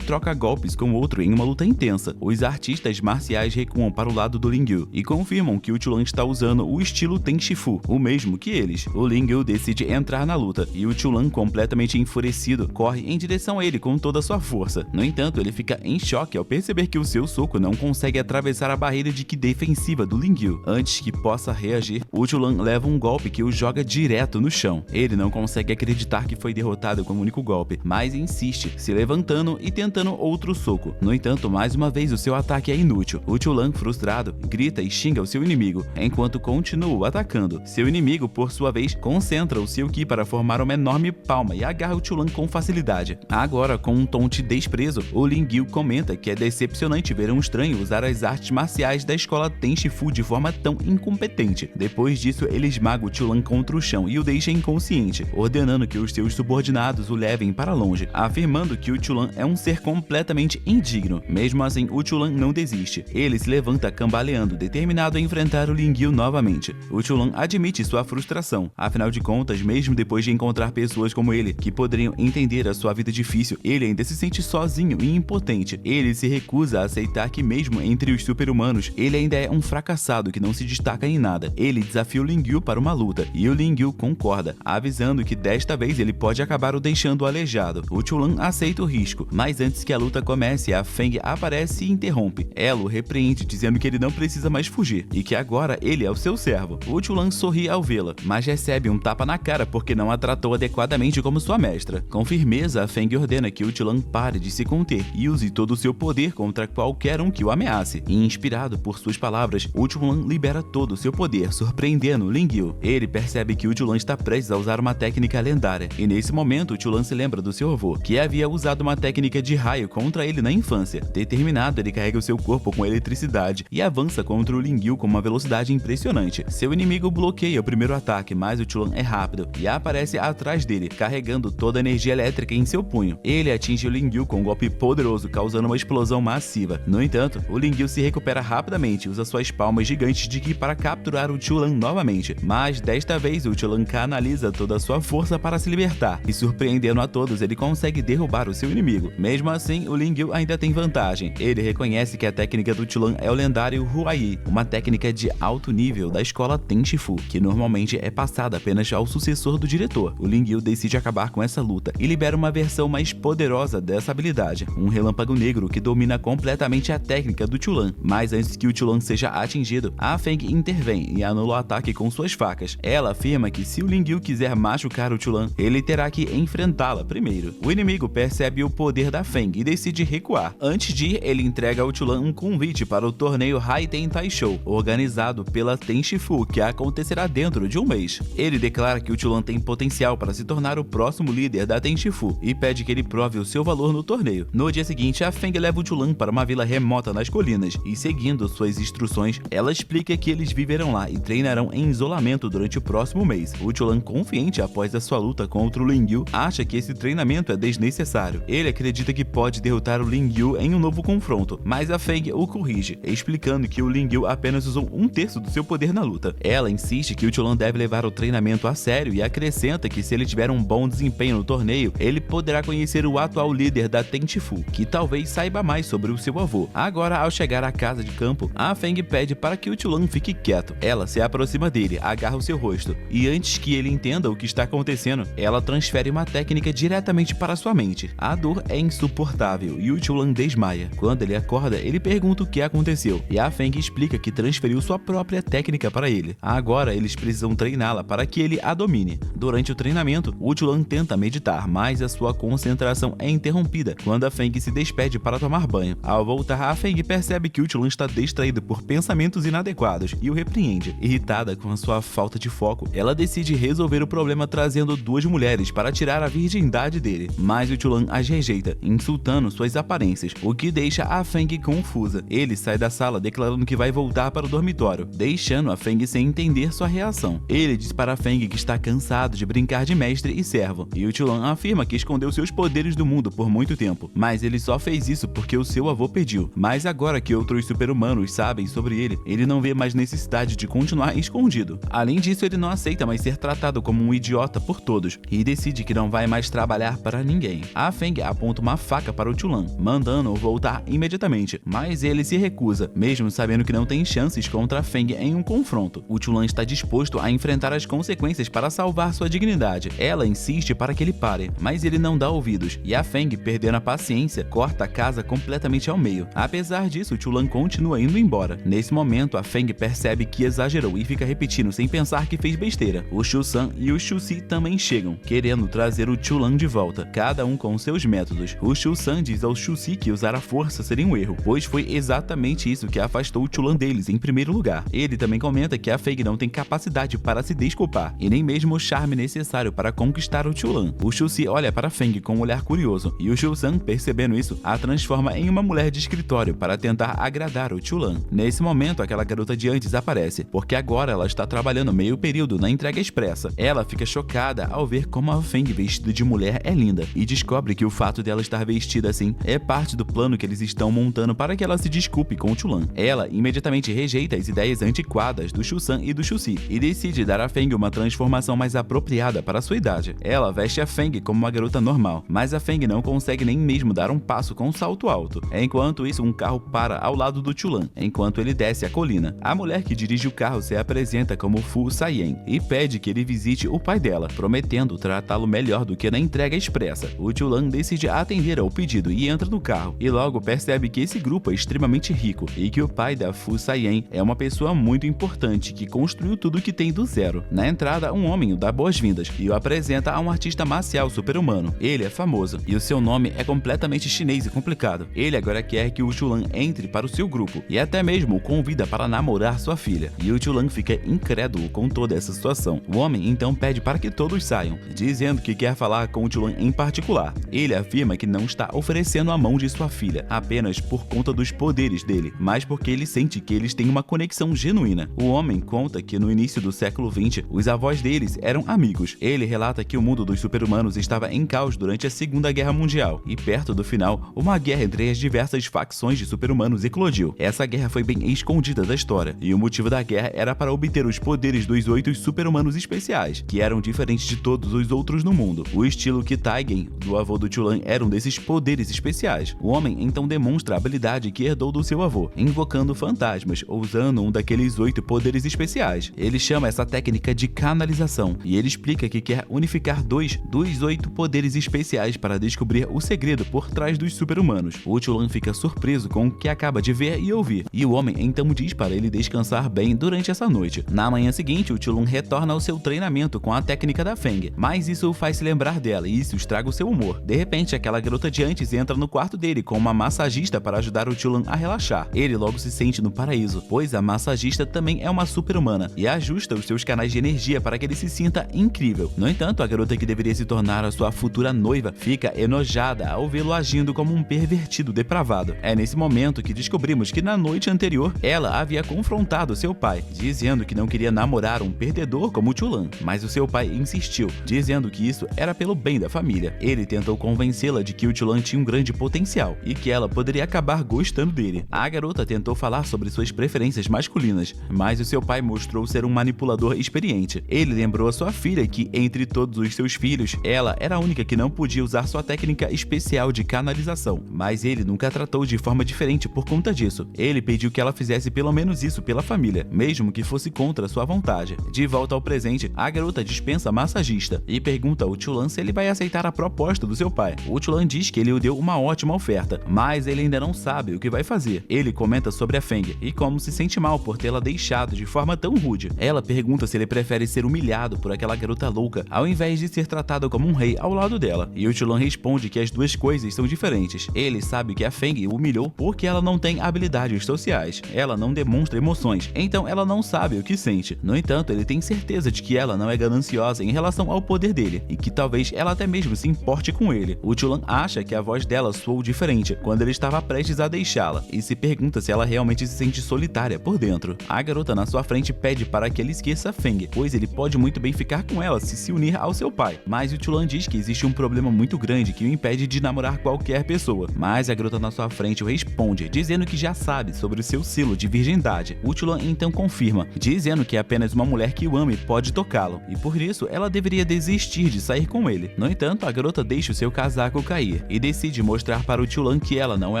troca golpes com outro em uma luta intensa. Os artistas marciais recuam para o lado do Lingyu e confirmam que o Chulan está usando o estilo Tenshifu, o mesmo que eles. O Lingyu decide entrar na luta e o Chulan, completamente enfurecido, corre em direção a ele com toda a sua força. No entanto, ele fica em choque ao perceber que o seu soco não consegue atravessar a barreira de ki defensiva do Lingyu. Antes que possa reagir, o Chulan leva um golpe que o joga direto no chão. Ele não consegue acreditar que foi derrotado com um único golpe, mas insiste, se levantando e tentando outro soco. No entanto, mais uma vez o seu ataque é inútil. O Chulan, frustrado, grita e xinga o seu inimigo, enquanto continua atacando. Seu inimigo, por sua vez, concentra o seu ki para formar uma enorme palma e agarra o Chulan com facilidade. Agora, com um tom de desprezo, o Lingyu comenta que é decepcionante ver um estranho usar as artes marciais da escola Tenshifu de forma tão incompetente. Depois disso, ele esmaga o Chulan contra o chão e o deixa inconsciente, ordenando que os seus subordinados o levem para longe, afirmando que o Chulan é um ser completamente indigno. Mesmo assim, o Chulan não desiste. Ele se levanta cambaleando, determinado a enfrentar o Lingyu novamente. O Chulan admite sua frustração. Afinal de contas, mesmo depois de encontrar pessoas como ele, que poderiam entender a sua vida difícil, ele ainda se sente sozinho e impotente. Ele se recusa a aceitar que mesmo entre os super-humanos, ele ainda é um fracassado que não se destaca em nada. Ele desafia o Lingyu para uma luta, e o Lingyu concorda, avisando que desta vez ele pode acabar o deixando aleijado. O Chulan aceita o risco, mas antes que a luta comece, a Feng aparece e interrompe. Ela o repreende, dizendo que ele não precisa mais fugir, e que agora ele é o seu servo. O Chulan sorri ao vê-la, mas recebe um tapa na cara porque não a tratou adequadamente como sua mestra. Com firmeza, a Feng ordena que o Chulan pare de se conter e use todo o seu poder contra qualquer um que o ameace. E, inspirado por suas palavras, o Chulan libera todo o seu poder, surpreendendo o Lingyu. Ele percebe que o Chulan está prestes a usar uma técnica lendária, e nesse momento o Chulan se lembra do seu avô, que havia usado uma técnica de raio contra ele na infância. Determinado, ele carrega o seu corpo com eletricidade e avança contra o Lingyu com uma velocidade impressionante. Seu inimigo bloqueia o primeiro ataque, mas o Chulan é rápido e aparece atrás dele, carregando toda a energia elétrica em seu punho. Ele atinge o Lingyu com um golpe poderoso, causando uma explosão massiva. No entanto, o Lingyu se recupera rapidamente e usa suas palmas gigantes de ki para capturar o Chulan novamente, mas desta vez o Chulan canaliza toda a sua força para se libertar, e surpreendendo a todos, ele consegue derrubar o seu inimigo. Mesmo assim, o Lingyu ainda tem vantagem. Ele reconhece que a técnica do Chulan é o lendário Huai, uma técnica de alto nível da escola Tenshifu, que normalmente é passada apenas ao sucessor do diretor. O Lingyu decide acabar com essa luta e libera uma versão mais poderosa dessa habilidade, um relâmpago negro que domina completamente a técnica do Chulan. Mas antes que o Chulan seja atingido, a Feng intervém e anula o ataque com suas facas. Ela afirma que se o Lingyu quiser machucar o Chulan, ele terá que enfrentá-la primeiro. O inimigo percebe o poder da Feng e decide recuar. Antes de ir, ele entrega ao Chulan um convite para o torneio Haiten Taishou, organizado pela Tenshifu, que acontecerá dentro de um mês. Ele declara que o Chulan tem potencial para se tornar o próximo líder da Tenshifu e pede que ele prove o seu valor no torneio. No dia seguinte, a Feng leva o Chulan para uma vila remota nas colinas e, seguindo suas instruções, ela explica que eles viverão lá e treinarão em isolamento durante o próximo mês. O Chulan, confiante após a sua luta contra o Lingyu, acha que esse treinamento é desnecessário. Ele acredita que pode derrotar o Lingyu em um novo confronto, mas a Feng o corrige, explicando que o Lingyu apenas usou 1/3 do seu poder na luta. Ela insiste que o Chulan deve levar o treinamento a sério e acrescenta que se ele tiver um bom desempenho no torneio, ele poderá conhecer o atual líder da Tenshifu, que talvez saiba mais sobre o seu avô. Agora, ao chegar à casa de campo, a Feng pede para que o Chulan fique quieto. Ela se aproxima dele, agarra o seu rosto, e antes que ele entenda o que está acontecendo, ela transfere uma técnica diretamente para sua mente. A dor é insuportável e o Chulan desmaia. Quando ele acorda, ele pergunta o que aconteceu, e a Feng explica que transferiu sua própria técnica para ele. Agora, eles precisam treiná-la para que ele a domine. Durante o treinamento, o Chulan tenta meditar, mas a sua concentração é interrompida quando a Feng se despede para tomar banho. Ao voltar, a Feng percebe que o Chulan está distraído por pensamentos inadequados e o repreende. Irritada com a sua falta de foco, ela decide resolver o problema trazendo 2 mulheres para tirar a virgindade dele, mas o Chulan as rejeita, insultando suas aparências, o que deixa a Feng confusa. Ele sai da sala declarando que vai voltar para o dormitório, deixando a Feng sem entender sua reação. Ele diz para a Feng que está cansado de brincar de mestre e servo, e o Chulan afirma que escondeu seus poderes do mundo por muito tempo, mas ele só fez isso porque o seu avô pediu. Mas agora que outros super-humanos sabem sobre ele, ele não vê mais necessidade de continuar escondido. Além disso, ele não aceita mais ser tratado como um idiota por todos e decide que não vai mais trabalhar para ninguém. A Feng aponta uma faca para o Chulan, mandando-o voltar imediatamente, mas ele se recusa, mesmo sabendo que não tem chances contra a Feng em um confronto. O Chulan está disposto a enfrentar as consequências para salvar sua dignidade. Ela insiste para que ele pare, mas ele não dá ouvidos, e a Feng, perdendo a paciência, corta a casa completamente ao meio. Apesar disso, o Chulan continua indo embora. Nesse momento, a Feng percebe que exagerou e fica repetindo sem pensar que fez besteira. O Shu-san e o Shu-si também chegam, querendo trazer o Chulan de volta, cada um com seus métodos. O Shu-san diz ao Shu-si que usar a força seria um erro, pois foi exatamente isso que afastou o Chulan deles em primeiro lugar. Ele também comenta que a Feng não tem capacidade para se desculpar, e nem mesmo o charme necessário para conquistar o Chulan. O Shu-si olha para a Feng com um olhar curioso, e o Shu-san, percebendo isso, a transforma em uma mulher de escritório para tentar agradar o Chulan. Nesse momento, aquela garota de antes aparece, porque agora ela está trabalhando meio período na entrega expressa. Ela fica chocada ao ver como a Feng vestida de mulher é linda, e descobre que o fato dela estar vestida assim é parte do plano que eles estão montando para que ela se desculpe com o Chulan. Ela imediatamente rejeita as ideias antiquadas do Shu-san e do Shu-si e decide dar a Feng uma transformação mais apropriada para sua idade. Ela veste a Feng como uma garota normal, mas a Feng não consegue nem mesmo dar um passo com um salto alto. Enquanto isso, um carro para ao lado do Chulan, enquanto ele desce a colina. A mulher que dirige o carro se apresenta como Fu Sayen e pede que ele visite o pai dela, prometendo tratá-lo melhor do que na entrega expressa. O Chulan decide atender ao pedido e entra no carro, e logo percebe que esse grupo é extremamente rico e que o pai da Fu Sayen é uma pessoa muito importante que construiu tudo que tem do zero. Na entrada, um homem o dá boas-vindas e o apresenta a um artista marcial super-humano. Ele é famoso e o seu nome é completamente chinês e complicado. Ele agora quer que o Chulan entre para o seu grupo e até mesmo o convida para namorar sua filha. E o Chulan fica incrédulo com toda essa situação. O homem então pede para que todos saiam, dizendo que quer falar com o Chulan em particular. Ele afirma que não está oferecendo a mão de sua filha apenas por conta dos poderes dele, mas porque ele sente que eles têm uma conexão genuína. O homem conta que no início do século XX, os avós deles eram amigos. Ele relata que o mundo dos super-humanos estava em caos durante a Segunda Guerra Mundial, e perto do final, uma guerra entre as diversas facções de super-humanos eclodiu. Essa guerra foi bem escondida da história, e o motivo da guerra era para obter os poderes dos 8 super-humanos especiais, que eram diferentes de todos os outros no mundo. O estilo Kitaigen, do avô do Chulan, era um desses poderes especiais. O homem então demonstra a habilidade que herdou do seu avô, invocando fantasmas, usando um daqueles 8 poderes especiais. Ele chama essa técnica de canalização, e ele explica que quer unificar 2 dos 8 poderes especiais para descobrir o segredo por trás dos super-humanos. O Chulan fica surpreso com o que acaba de ver e ouvir, e o homem então diz para ele descansar bem durante essa noite. Na manhã seguinte, o Chulan retorna ao seu treinamento com a técnica da Feng, mas isso o faz se lembrar dela e isso estraga o seu humor. De repente, aquela garota de antes entra no quarto dele com uma massagista para ajudar o Chulan a relaxar. Ele logo se sente no paraíso, pois a massagista também é uma super-humana e ajusta os seus canais de energia para que ele se sinta incrível. No entanto, a garota que deveria se tornar a sua futura noiva fica enojada ao vê-lo agindo como um pervertido depravado. É nesse momento que descobrimos que na noite anterior ela havia confrontado seu pai, dizendo que não queria namorar um perdedor como o Chulan, mas o seu pai insistiu, dizendo que isso era pelo bem da família. Ele tentou convencê-la de que o Chulan tinha um grande potencial e que ela poderia acabar gostando dele. A garota tentou falar sobre suas preferências masculinas, mas o seu pai mostrou ser um manipulador experiente. Ele lembrou a sua filha que, entre todos os seus filhos, ela era a única que não podia usar sua técnica especial de canalização, mas ele nunca a tratou de forma diferente por conta disso. Ele pediu que ela fizesse pelo menos isso pela família, mesmo que fosse contra sua vontade. De volta ao presente, a garota dispensa a massagista e pergunta ao Chulan se ele vai aceitar a proposta do seu pai. O Chulan diz que ele o deu uma ótima oferta, mas ele ainda não sabe o que vai fazer. Ele comenta sobre a Feng e como se sente mal por tê-la deixado de forma tão rude. Ela pergunta se ele prefere ser humilhado por aquela garota louca ao invés de ser tratado como um rei ao lado dela. E o Chulan responde que as duas coisas são diferentes. Ele sabe que a Feng o humilhou porque ela não tem habilidades sociais. Ela não demonstra emoções, então ela não sabe o que sente. No entanto, ele tem certeza de que ela não é gananciosa em relação ao poder dele e que talvez ela até mesmo se importe com ele. O Chulan acha que a voz dela soou diferente quando ele estava prestes a deixá-la e se pergunta se ela realmente se sente solitária por dentro. A garota na sua frente pede para que ele esqueça a Feng, pois ele pode muito bem ficar com ela se unir ao seu pai. Mas o Chulan diz que existe um problema muito grande que o impede de namorar qualquer pessoa. Mas a garota na sua frente o responde, dizendo que já sabe sobre o seu selo de virgindade. O Chulan então confirma, dizendo que é apenas uma mulher que o ame pode tocá-lo, e por isso ela deveria desistir de sair com ele. No entanto, a garota deixa o seu casaco cair e decide mostrar para o Chulan que ela não é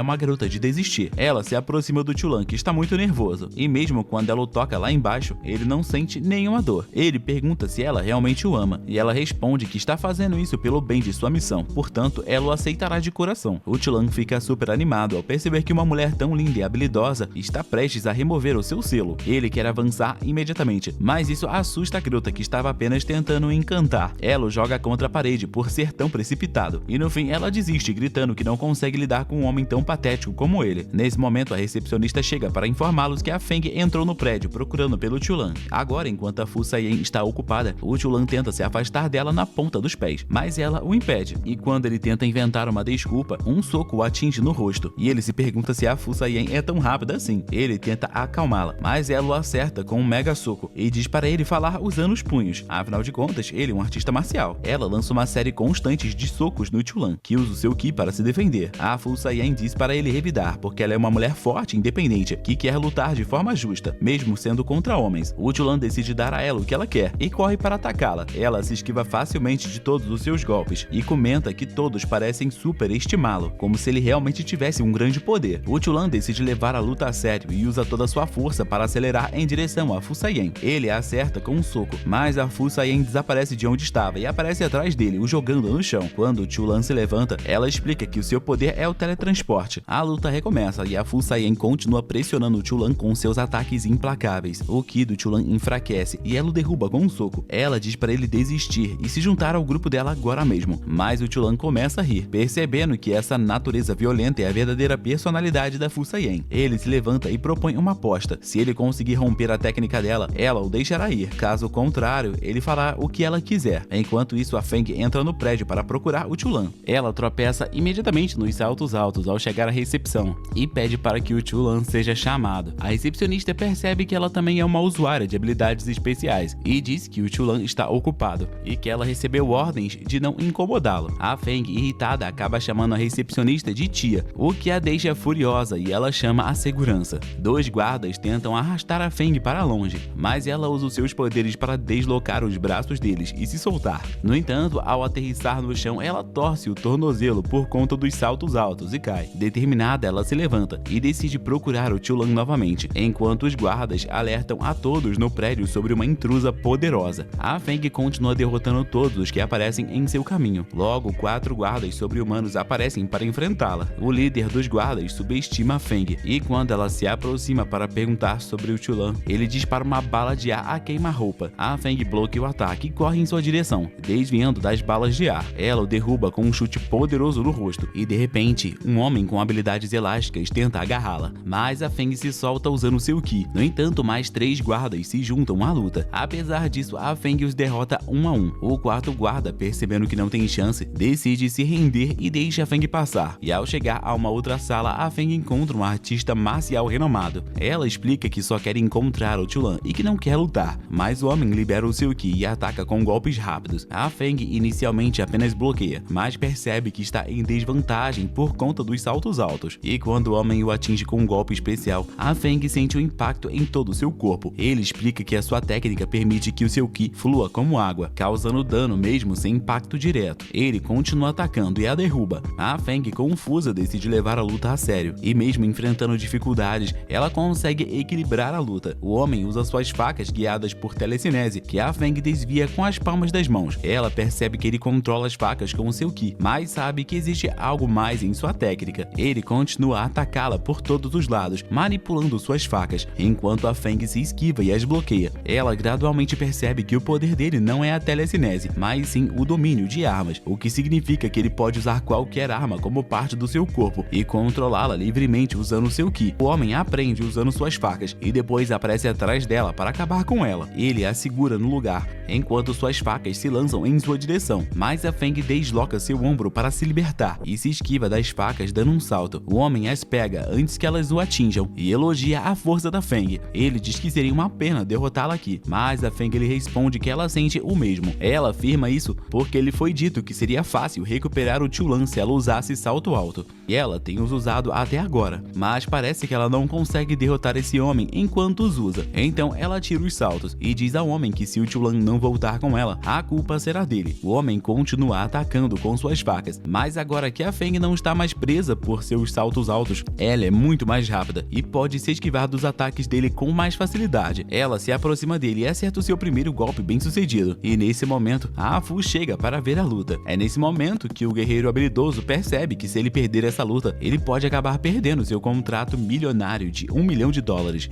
uma garota de desistir. Ela se aproxima do Chulan, que está muito nervoso, e mesmo quando ela o toca lá embaixo, ele não sente nenhuma dor. Ele pergunta se ela realmente o ama, e ela responde que está fazendo isso pelo bem de sua missão, portanto, ela o aceitará de coração. O Chulan fica super animado ao perceber que uma mulher tão linda e habilidosa está prestes a remover o seu selo. Ele quer avançar imediatamente, mas isso assusta a garota, que estava apenas tentando encantar. Ela o joga contra a parede por ser tão precipitado, e no fim ela desiste, gritando que não consegue lidar com um homem tão patético como ele. Nesse momento, a recepcionista chega para informá-los que a Feng entrou no prédio procurando pelo Chulan. Agora, enquanto a Fu Sayen está ocupada, o Chulan tenta se afastar dela na ponta dos pés, mas ela o impede, e quando ele tenta inventar uma desculpa, um soco o atinge no rosto, e ele se pergunta se a Fu Sayen é tão rápida assim. Ele tenta acalmá-la, mas ela o acerta com um mega soco e diz para ele falar usando os punhos. Afinal de contas, ele é um artista marcial. Ela lança uma série constante de socos no Chulan, que usa o seu ki para se defender. A Fu Sayen diz para ele revidar, porque ela é uma mulher forte e independente, que quer lutar de forma justa, mesmo sendo contra homens. O Chulan decide dar a ela o que ela quer e corre para atacá-la. Ela se esquiva facilmente de todos os seus golpes e comenta que todos parecem superestimá-lo, como se ele realmente tivesse um grande poder. O Chulan decide levar a luta a sério e usa toda a sua força para acelerar em direção a Fu Sayen. Ele a acerta com um soco, mas a Fu Sayen desaparece de onde estava e aparece atrás dele, o jogando no chão. Quando o Chulan se levanta, ela explica que o seu poder é o teletransporte. A luta recomeça e a Fu Sayen continua pressionando o Chulan com seus ataques implacáveis. O ki do Chulan enfraquece e ela o derruba com um soco. Ela diz para ele desistir e se juntar ao grupo dela agora mesmo, mas o Chulan começa a rir, percebendo que essa natureza violenta é a verdadeira personalidade da Fu Sayen. Ele se levanta e propõe uma aposta. Se ele conseguir romper a técnica dela, ela o deixará ir. Caso contrário, ele fará o que ela quiser. Enquanto isso, a Feng entra no prédio para procurar o Chulan. Ela tropeça imediatamente nos saltos altos ao chegar à recepção e pede para que o Chulan seja chamado. A recepcionista percebe que ela também é uma usuária de habilidades especiais e diz que o Chulan está ocupado e que ela recebeu ordens de não incomodá-lo. A Feng, irritada, acaba chamando a recepcionista de tia, o que a deixa furiosa, e ela chama a segurança. Dois guardas tentam arrastar a Feng para longe, mas ela usa os seus poderes para deslocar os braços deles e se soltar. No entanto, ao aterrissar no chão, ela torce o tornozelo por conta dos saltos altos e cai. Determinada, ela se levanta e decide procurar o Chulan novamente, enquanto os guardas alertam a todos no prédio sobre uma intrusa poderosa. A Feng continua derrotando todos os que aparecem em seu caminho. Logo, 4 guardas sobre-humanos aparecem para enfrentá-la. O líder dos guardas subestima a Feng, e quando ela se aproxima para perguntar sobre o Chulan, ele dispara uma bala de ar a queima-roupa. A Feng bloqueia o ataque e corre em sua direção, desviando das balas de ar. Ela o derruba com um chute poderoso no rosto, e de repente, um homem com habilidades elásticas tenta agarrá-la, mas a Feng se solta usando seu ki. No entanto, mais 3 guardas se juntam à luta. Apesar disso, a Feng os derrota 1 a 1. O quarto guarda, percebendo que não tem chance, decide se render e deixa a Feng passar. E ao chegar a uma outra sala, a Feng encontra um artista marcial renomado. Ela explica que só quer encontrar o Chulan e que não quer lutar, mas o homem libera o seu ki e ataca com golpes rápidos. A Feng inicialmente apenas bloqueia, mas percebe que está em desvantagem por conta dos saltos altos. E quando o homem o atinge com um golpe especial, a Feng sente o impacto em todo o seu corpo. Ele explica que a sua técnica permite que o seu ki flua como água, causando dano mesmo sem impacto direto. Ele continua atacando e a derruba. A Feng, confusa, decide levar a luta a sério, e mesmo enfrentando dificuldades, ela consegue equilibrar a luta. O homem usa suas facas guiadas por telecinese, que a Feng desvia com as palmas das mãos. Ela percebe que ele controla as facas com o seu ki, mas sabe que existe algo mais em sua técnica. Ele continua a atacá-la por todos os lados, manipulando suas facas, enquanto a Feng se esquiva e as bloqueia. Ela gradualmente percebe que o poder dele não é a telecinese, mas sim o domínio de armas, o que significa que ele pode usar qualquer arma como parte do seu corpo e controlá-la livremente usando seu ki. O homem aprende usando suas facas e depois aparece atrás dela para acabar com ela. Ele a segura no lugar, enquanto suas facas se lançam em sua direção, mas a Feng desloca seu ombro para se libertar e se esquiva das facas dando um salto. O homem as pega antes que elas o atinjam e elogia a força da Feng. Ele diz que seria uma pena derrotá-la aqui, mas a Feng lhe responde que ela sente o mesmo. Ela afirma isso porque lhe foi dito que seria fácil recuperar o Chulan se ela usasse salto alto, e ela tem os usado até agora, mas parece que ela não consegue derrotar esse homem enquanto os usa. Então ela tira os saltos e diz ao homem que se o Chulan não voltar com ela, a culpa será dele. O homem continua atacando com suas facas, mas agora que a Feng não está mais presa por seus saltos altos, ela é muito mais rápida e pode se esquivar dos ataques dele com mais facilidade. Ela se aproxima dele e acerta o seu primeiro golpe bem sucedido, e nesse momento a Fu chega para ver a luta. É nesse momento que o guerreiro habilidoso percebe que se ele perder essa luta, ele pode acabar perdendo seu contrato milionário de $1 milhão.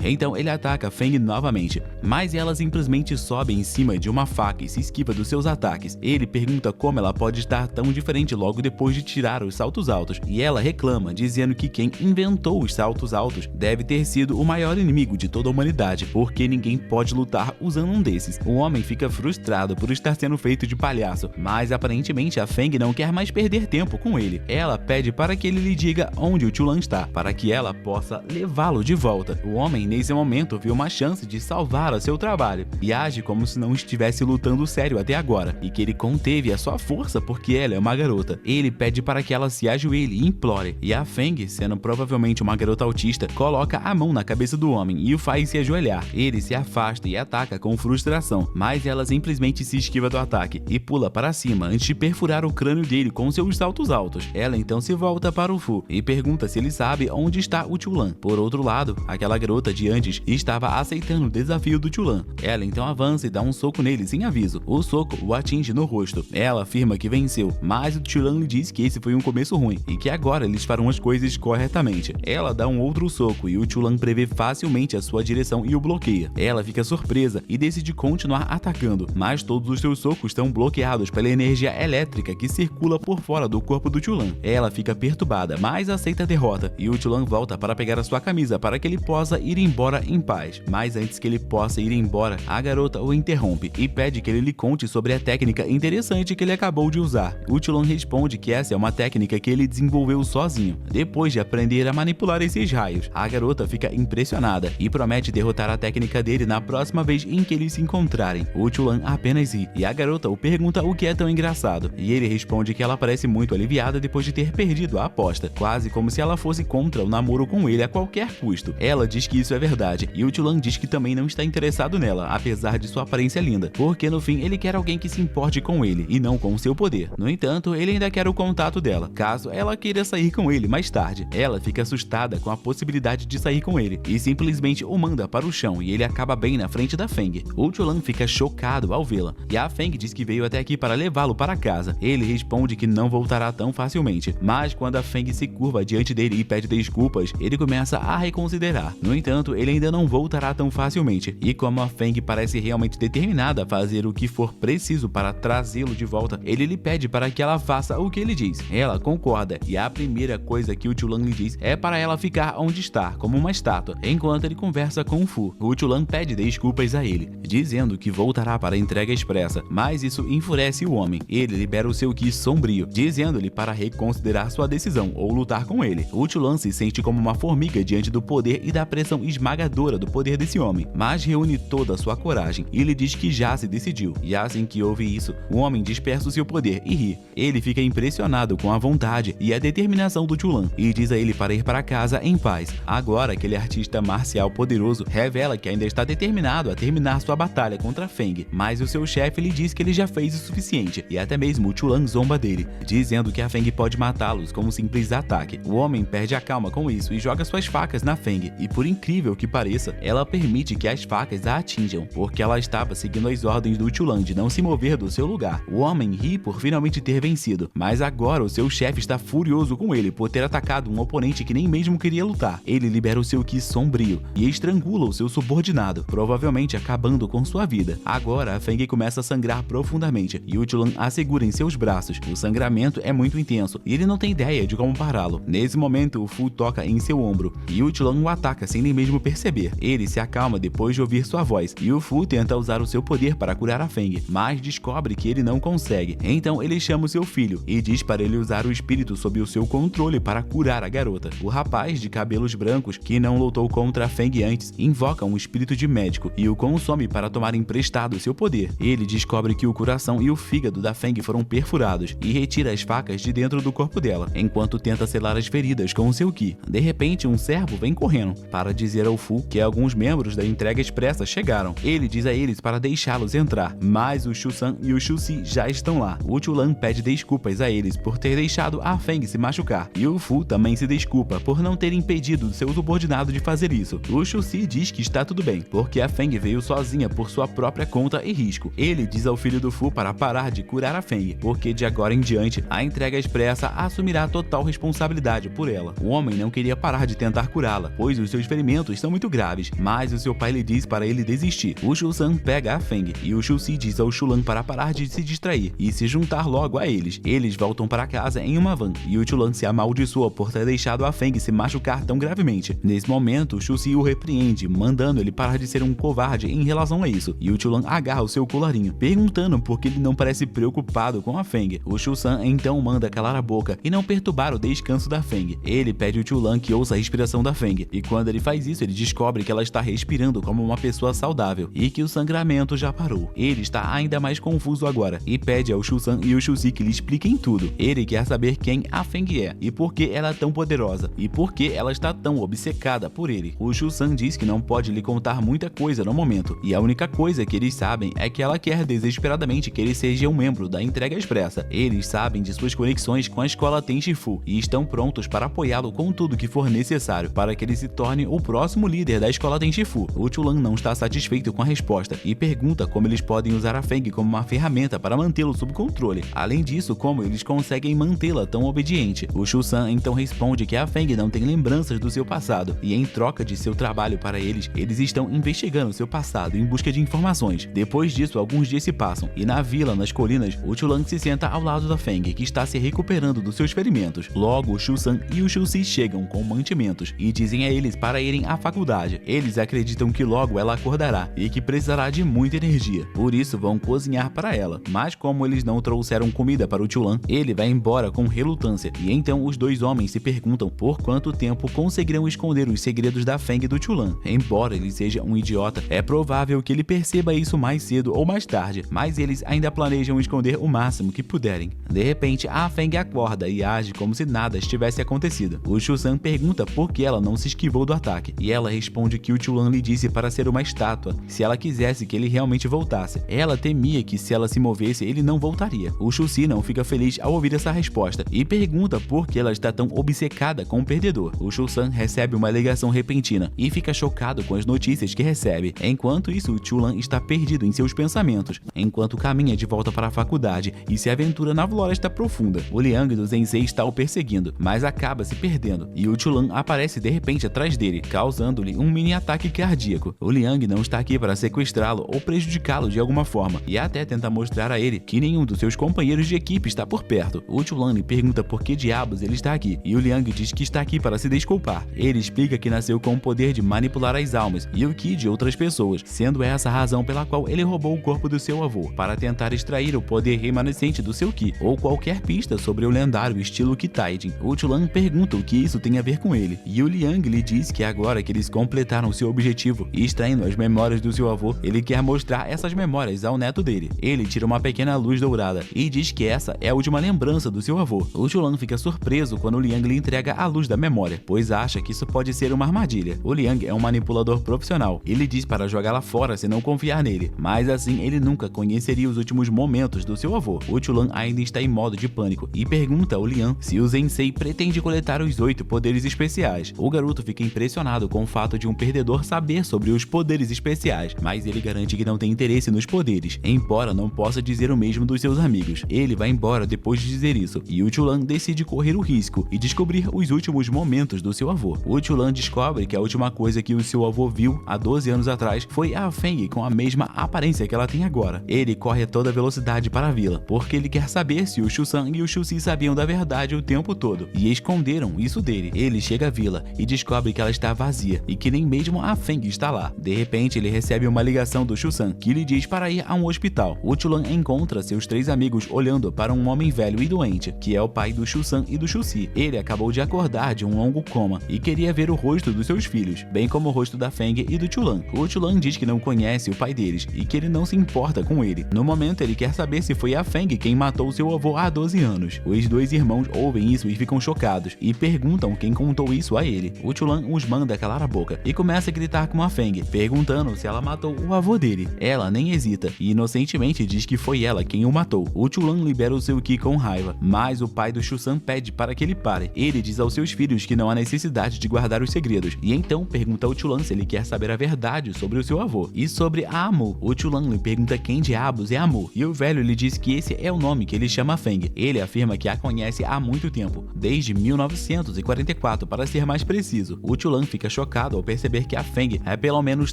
Então ele ataca Feng novamente, mas ela simplesmente sobe em cima de uma faca e se esquiva dos seus ataques. Ele pergunta como ela pode estar tão diferente logo depois de tirar os saltos altos, e ela reclama, dizendo que quem inventou os saltos altos deve ter sido o maior inimigo de toda a humanidade, porque ninguém pode lutar usando um desses. O homem fica frustrado por estar sendo feito de palhaço, mas aparentemente a Feng não quer mais perder tempo com ele. Ela pede para que ele lhe diga onde o Chulan está, para que ela possa levá-lo de volta. O homem nesse momento vê uma chance de salvar o seu trabalho e age como se não estivesse lutando sério até agora, e que ele conteve a sua força porque ela é uma garota. Ele pede para que ela se ajoelhe e implore, e a Feng, sendo provavelmente uma garota autista, coloca a mão na cabeça do homem e o faz se ajoelhar. Ele se afasta e ataca com frustração, mas ela simplesmente se esquiva do ataque e pula para cima antes de perfurar o crânio dele com seus saltos altos. Ela então se volta para o Fu e pergunta se ele sabe onde está o Chulan. Por outro lado, aquela garota de antes estava aceitando o desafio do Chulan. Ela então avança e dá um soco nele sem aviso. O soco o atinge no rosto. Ela afirma que venceu, mas o Chulan lhe diz que esse foi um começo ruim e que agora eles farão as coisas corretamente. Ela dá um outro soco e o Chulan prevê facilmente a sua direção e o bloqueia. Ela fica surpresa e decide continuar atacando, mas todos os seus socos estão bloqueados pela energia elétrica que circula por fora do corpo do Chulan. Ela fica perturbada, mas aceita a derrota, e o Chulan volta para pegar a sua camisa para que ele possa ir embora em paz. Mas antes que ele possa ir embora, a garota o interrompe e pede que ele lhe conte sobre a técnica interessante que ele acabou de usar. O Chulan responde que essa é uma técnica que ele desenvolveu sozinho, depois de aprender a manipular esses raios. A garota fica impressionada e promete derrotar a técnica dele na próxima vez em que eles se encontrarem. O Chulan apenas ri, e a garota o pergunta o que é tão engraçado, e ele responde que ela parece muito aliviada depois de ter perdido a aposta, quase como se ela fosse contra o namoro com ele a qualquer custo. Ela diz que isso é verdade, e o Chulan diz que também não está interessado nela, apesar de sua aparência linda, porque no fim ele quer alguém que se importe com ele e não com seu poder. No entanto, ele ainda quer o contato dela, caso ela queira sair com ele mais tarde. Ela fica assustada com a possibilidade de sair com ele e simplesmente o manda para o chão, e ele acaba bem na frente da Feng. O Chulan fica chocado ao vê-la, e a Feng diz que veio até aqui para levá-lo para casa. Ele responde que não voltará tão facilmente, mas quando a Feng se curva diante dele e pede desculpas, ele começa a reconsiderar. No entanto, ele ainda não voltará tão facilmente, e como a Feng parece realmente determinada a fazer o que for preciso para trazê-lo de volta, ele lhe pede para que ela faça o que ele diz. Ela concorda, e a primeira coisa que o Chulan lhe diz é para ela ficar onde está, como uma estátua, enquanto ele conversa com o Fu. O Chulan pede desculpas a ele, dizendo que voltará para a entrega expressa, mas isso enfurece o homem. Ele libera o seu Ki sombrio, dizendo-lhe para reconsiderar sua decisão ou lutar com ele. O Chulan se sente como uma formiga diante do poder e da pressão esmagadora do poder desse homem, mas reúne toda a sua coragem e lhe diz que já se decidiu. E assim que ouve isso, o homem dispersa o seu poder e ri. Ele fica impressionado com a vontade e a determinação do Chulan e diz a ele para ir para casa em paz. Agora, aquele artista marcial poderoso revela que ainda está determinado a terminar sua batalha contra Feng, mas o seu chefe lhe diz que ele já fez o suficiente, e até mesmo o Chulan zomba dele, dizendo que a Feng pode matá-los com um simples ataque. O homem perde a calma com isso e joga suas facas na Feng, e por incrível que pareça, ela permite que as facas a atinjam, porque ela estava seguindo as ordens do Chulan de não se mover do seu lugar. O homem ri por finalmente ter vencido, mas agora o seu chefe está furioso com ele por ter atacado um oponente que nem mesmo queria lutar. Ele libera o seu Ki sombrio e estrangula o seu subordinado, provavelmente acabando com sua vida. Agora a Feng começa a sangrar profundamente e o Chulan a segura em seus braços. O sangramento é muito intenso e ele não tem ideia de como pará-lo. Nesse momento, o Fu toca em seu ombro e o Chulan o ataca sem nem mesmo perceber. Ele se acalma depois de ouvir sua voz e o Fu tenta usar o seu poder para curar a Feng, mas descobre que ele não consegue. Então ele chama o seu filho e diz para ele usar o espírito sob o seu controle para curar a garota. O rapaz de cabelos brancos, que não lutou contra a Feng antes, invoca um espírito de médico e o consome para tomar emprestado seu poder. Ele descobre que o coração e o fígado da Feng foram perfurados e retira as facas de dentro do corpo dela, enquanto tenta selar as feridas com o seu Ki. De repente, um servo vem correndo para dizer ao Fu que alguns membros da entrega expressa chegaram. chegaram. Ele diz a eles para deixá-los entrar, mas o Shu-san e o Shu-si já estão lá. O Chu-lan pede desculpas a eles por ter deixado a Feng se machucar, e o Fu também se desculpa por não ter impedido seu subordinado de fazer isso. O Shu-si diz que está tudo bem, porque a Feng veio sozinha por sua própria conta e risco. Ele diz ao filho do Fu para parar de curar a Feng, porque de agora em diante a entrega expressa assumirá total responsabilidade por ela. O homem não queria parar de tentar curá-la, pois os seus ferimentos são muito graves, mas o seu pai lhe diz para ele desistir. O Shu-san pega a Feng e o Shu-si diz ao Chu-lan para parar de se distrair e se juntar logo a eles. Eles voltam para casa em uma van e o Chu-lan se amaldiçoa por ter deixado a Feng se machucar tão gravemente. Nesse momento, o Shu-si o repreende, mandando ele parar de ser um covarde em relação a isso, e o Chu-lan agarra o seu colarinho, perguntando por que ele não parece preocupado com a Feng. O Shu-san então manda calar a boca e não perturbar o descanso da Feng. Ele pede ao Chu-lan que ouça a respiração da Feng, e quando ele faz isso, ele descobre que ela está respirando como uma pessoa saudável e que o sangramento já parou. Ele está ainda mais confuso agora e pede ao Shu-san e ao Shu-si que lhe expliquem tudo. Ele quer saber quem a Feng é e por que ela é tão poderosa e por que ela está tão obcecada por ele. O Shu-san diz que não pode lhe contar muita coisa no momento, e a única coisa que eles sabem é que ela quer desesperadamente que ele seja um membro da entrega expressa. Eles sabem de suas conexões com a escola Tenshifu e estão prontos para apoiá-lo com tudo que for necessário para que ele se torne o próximo líder da escola Tenshifu. O Chu-lan não está satisfeito com a resposta e pergunta como eles podem usar a Feng como uma ferramenta para mantê-lo sob controle. Além disso, como eles conseguem mantê-la tão obediente. O Shu-san então responde que a Feng não tem lembranças do seu passado e, em troca de seu trabalho para eles estão investigando seu passado em busca de informações. Depois disso, alguns dias se passam e na vila, nas colinas, o Chu-lan se senta ao lado da Feng, que está se recuperando dos seus ferimentos. Logo, o Shu-san e o Shu-si chegam com mantimentos e dizem a eles para irem à faculdade. Eles acreditam que logo ela acordará e que precisará de muita energia, por isso vão cozinhar para ela. Mas como eles não trouxeram comida para o Chu-lan, ele vai embora com relutância, e então os dois homens se perguntam por quanto tempo conseguirão esconder os segredos da Feng do Chu-lan. Embora ele seja um idiota, é provável que ele perceba isso mais cedo ou mais tarde, mas eles ainda planejam esconder o máximo que puderem. De repente, a Feng acorda e age como se nada estivesse acontecido. O Shu-san pergunta por que ela não se esquivou do ataque, e ela responde que o Chu-lan lhe disse para ser uma estátua, se ela quisesse que ele realmente voltasse. Ela temia que se ela se movesse, ele não voltaria. O Shu-si não fica feliz ao ouvir essa resposta e pergunta por que ela está tão obcecada com o perdedor. O Shu-san recebe uma ligação repentina e fica chocado com as notícias que recebe. Enquanto isso, o Chu-lan está perdido em seus pensamentos, enquanto caminha de volta para a faculdade e se aventura na floresta profunda. O Liang do Sensei está o perseguindo, mas acaba se perdendo, e o Chu-lan aparece de repente atrás dele, causando-lhe um mini ataque cardíaco. O Liang não está aqui para sequestrá-lo ou prejudicá-lo de alguma forma, e até tenta mostrar a ele que nenhum dos seus companheiros de equipe está por perto. O Chu-lan lhe pergunta por que diabos ele está aqui, e o Liang diz que está aqui para se desculpar. Ele explica que nasceu com o poder de manipular as almas e o ki de outras pessoas, sendo essa a razão pela qual ele roubou o corpo do seu avô, para tentar extrair o poder remanescente do seu ki, ou qualquer pista sobre o lendário estilo Kitaijin. O Chu-lan pergunta o que isso tem a ver com ele, e o Liang lhe diz que agora que eles completaram seu objetivo e extraindo as memórias do seu avô, ele quer mostrar essas memórias ao neto dele. Ele tira uma pequena luz dourada e diz que essa é a última lembrança do seu avô. O Chu-lan fica surpreso quando o Liang lhe entrega a luz da memória, pois acha que isso pode ser uma armadilha. O Liang é um manipulador profissional. Ele diz para jogá-la fora se não confiar nele, mas assim ele nunca conheceria os últimos momentos do seu avô. O Chu-lan ainda está em modo de pânico e pergunta ao Liang se o Sensei pretende coletar os 8 poderes especiais. O garoto fica impressionado com o fato de um perdedor saber sobre os poderes especiais, mas ele garante que não tem interesse nos poderes, embora não possa dizer o mesmo dos seus amigos. Ele vai embora depois de dizer isso, e o Chu-lan decide correr o risco e descobrir os últimos momentos do seu avô. O Chu-lan descobre que a última coisa que o seu avô viu há 12 anos atrás foi a Feng com a mesma aparência que ela tem agora. Ele corre a toda velocidade para a vila, porque ele quer saber se o Shu-san e o Shu-si sabiam da verdade o tempo todo, e esconderam isso dele. Ele chega à vila e descobre que ela está vazia e que nem mesmo a Feng está lá. De repente, ele recebe uma ligação do Shu-san, que lhe diz para ir a um hospital. O Chu-lan encontra seus 3 amigos olhando para um homem velho e doente, que é o pai do Shu-san e do Shu-si. Ele acabou de acordar de um longo coma e queria ver o rosto dos seus filhos, bem como o rosto da Feng e do Chu-lan. O Chu-lan diz que não conhece o pai deles e que ele não se importa com ele. No momento, ele quer saber se foi a Feng quem matou seu avô há 12 anos. Os 2 irmãos ouvem isso e ficam chocados e perguntam quem contou isso a ele. O Chu-lan os manda calar a boca e começa a gritar com a Feng, perguntando perguntando se ela matou o avô dele. Ela nem hesita e inocentemente diz que foi ela quem o matou. O Chulan libera o seu Ki com raiva, mas o pai do Shu-san pede para que ele pare. Ele diz aos seus filhos que não há necessidade de guardar os segredos e então pergunta ao Chulan se ele quer saber a verdade sobre o seu avô e sobre a Amu. O Chulan lhe pergunta quem diabos é Amu e o velho lhe diz que esse é o nome que ele chama Feng. Ele afirma que a conhece há muito tempo, desde 1944 para ser mais preciso. O Chulan fica chocado ao perceber que a Feng é pelo menos